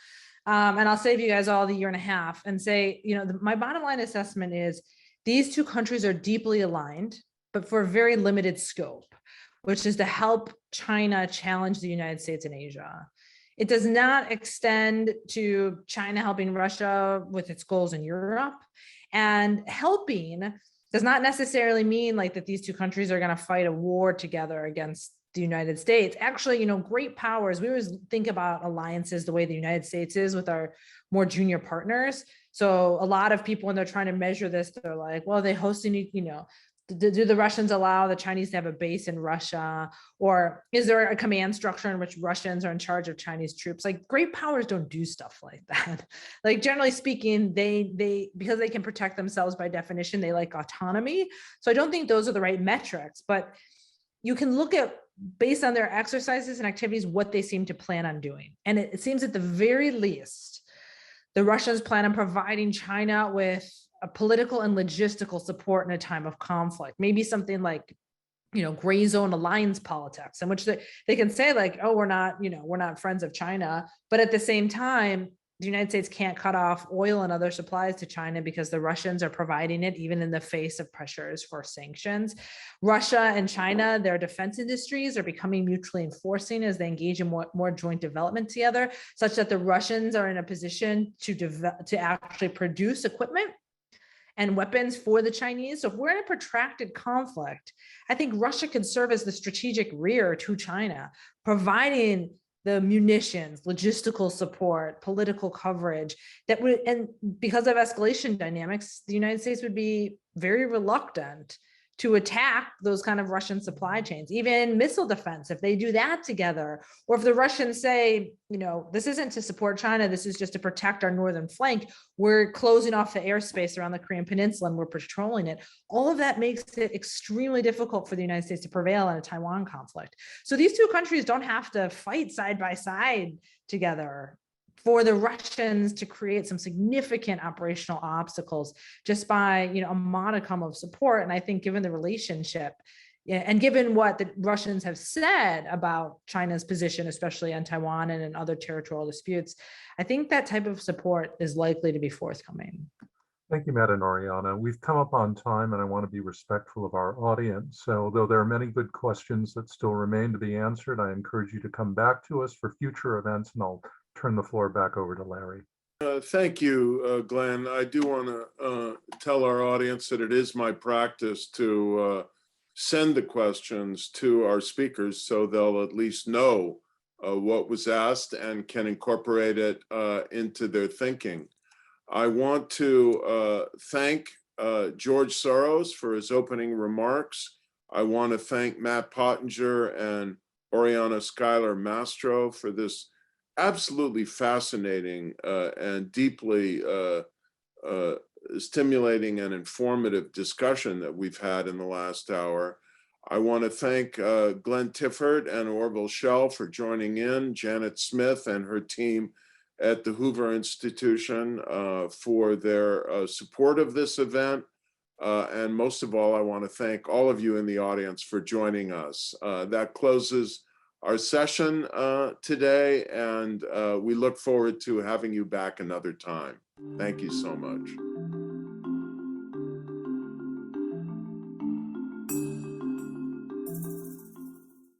And I'll save you guys all the year and a half and say, my bottom line assessment is these two countries are deeply aligned, but for a very limited scope, which is to help China challenge the United States in Asia. It does not extend to China helping Russia with its goals in Europe, and helping does not necessarily mean like that these two countries are going to fight a war together against the United States. Actually, great powers, we always think about alliances the way the United States is with our more junior partners. So a lot of people, when they're trying to measure this, they're like, well, they hosting, do the Russians allow the Chinese to have a base in Russia? Or is there a command structure in which Russians are in charge of Chinese troops? Like, great powers don't do stuff like that. Like, generally speaking, they because they can protect themselves by definition, they like autonomy. So I don't think those are the right metrics, but you can look at, based on their exercises and activities, what they seem to plan on doing. And it seems at the very least, the Russians plan on providing China with a political and logistical support in a time of conflict, maybe something like, gray zone alliance politics, in which they can say like, oh, we're not friends of China. But at the same time, the United States can't cut off oil and other supplies to China because the Russians are providing it, even in the face of pressures for sanctions. Russia and China, their defense industries are becoming mutually enforcing as they engage in more joint development together, such that the Russians are in a position to actually produce equipment and weapons for the Chinese. So if we're in a protracted conflict, I think Russia could serve as the strategic rear to China, providing the munitions, logistical support, political coverage that would, and because of escalation dynamics, the United States would be very reluctant to attack those kind of Russian supply chains, even missile defense, if they do that together. Or if the Russians say, this isn't to support China, this is just to protect our northern flank, we're closing off the airspace around the Korean Peninsula and we're patrolling it. All of that makes it extremely difficult for the United States to prevail in a Taiwan conflict. So these two countries don't have to fight side by side together for the Russians to create some significant operational obstacles just by, a modicum of support. And I think given the relationship and given what the Russians have said about China's position, especially on Taiwan and in other territorial disputes, I think that type of support is likely to be forthcoming. Thank you, Matt and Oriana. We've come up on time and I want to be respectful of our audience. So though there are many good questions that still remain to be answered, I encourage you to come back to us for future events, and I'll turn the floor back over to Larry. Thank you, Glenn. I do want to tell our audience that it is my practice to send the questions to our speakers so they'll at least know what was asked and can incorporate it into their thinking. I want to thank George Soros for his opening remarks. I want to thank Matt Pottinger and Oriana Schuyler Mastro for this absolutely fascinating and deeply stimulating and informative discussion that we've had in the last hour. I want to thank Glenn Tiffert and Orville Schell for joining in, Janet Smith and her team at the Hoover Institution for their support of this event. And most of all, I want to thank all of you in the audience for joining us. That closes our session today, and we look forward to having you back another time. Thank you so much.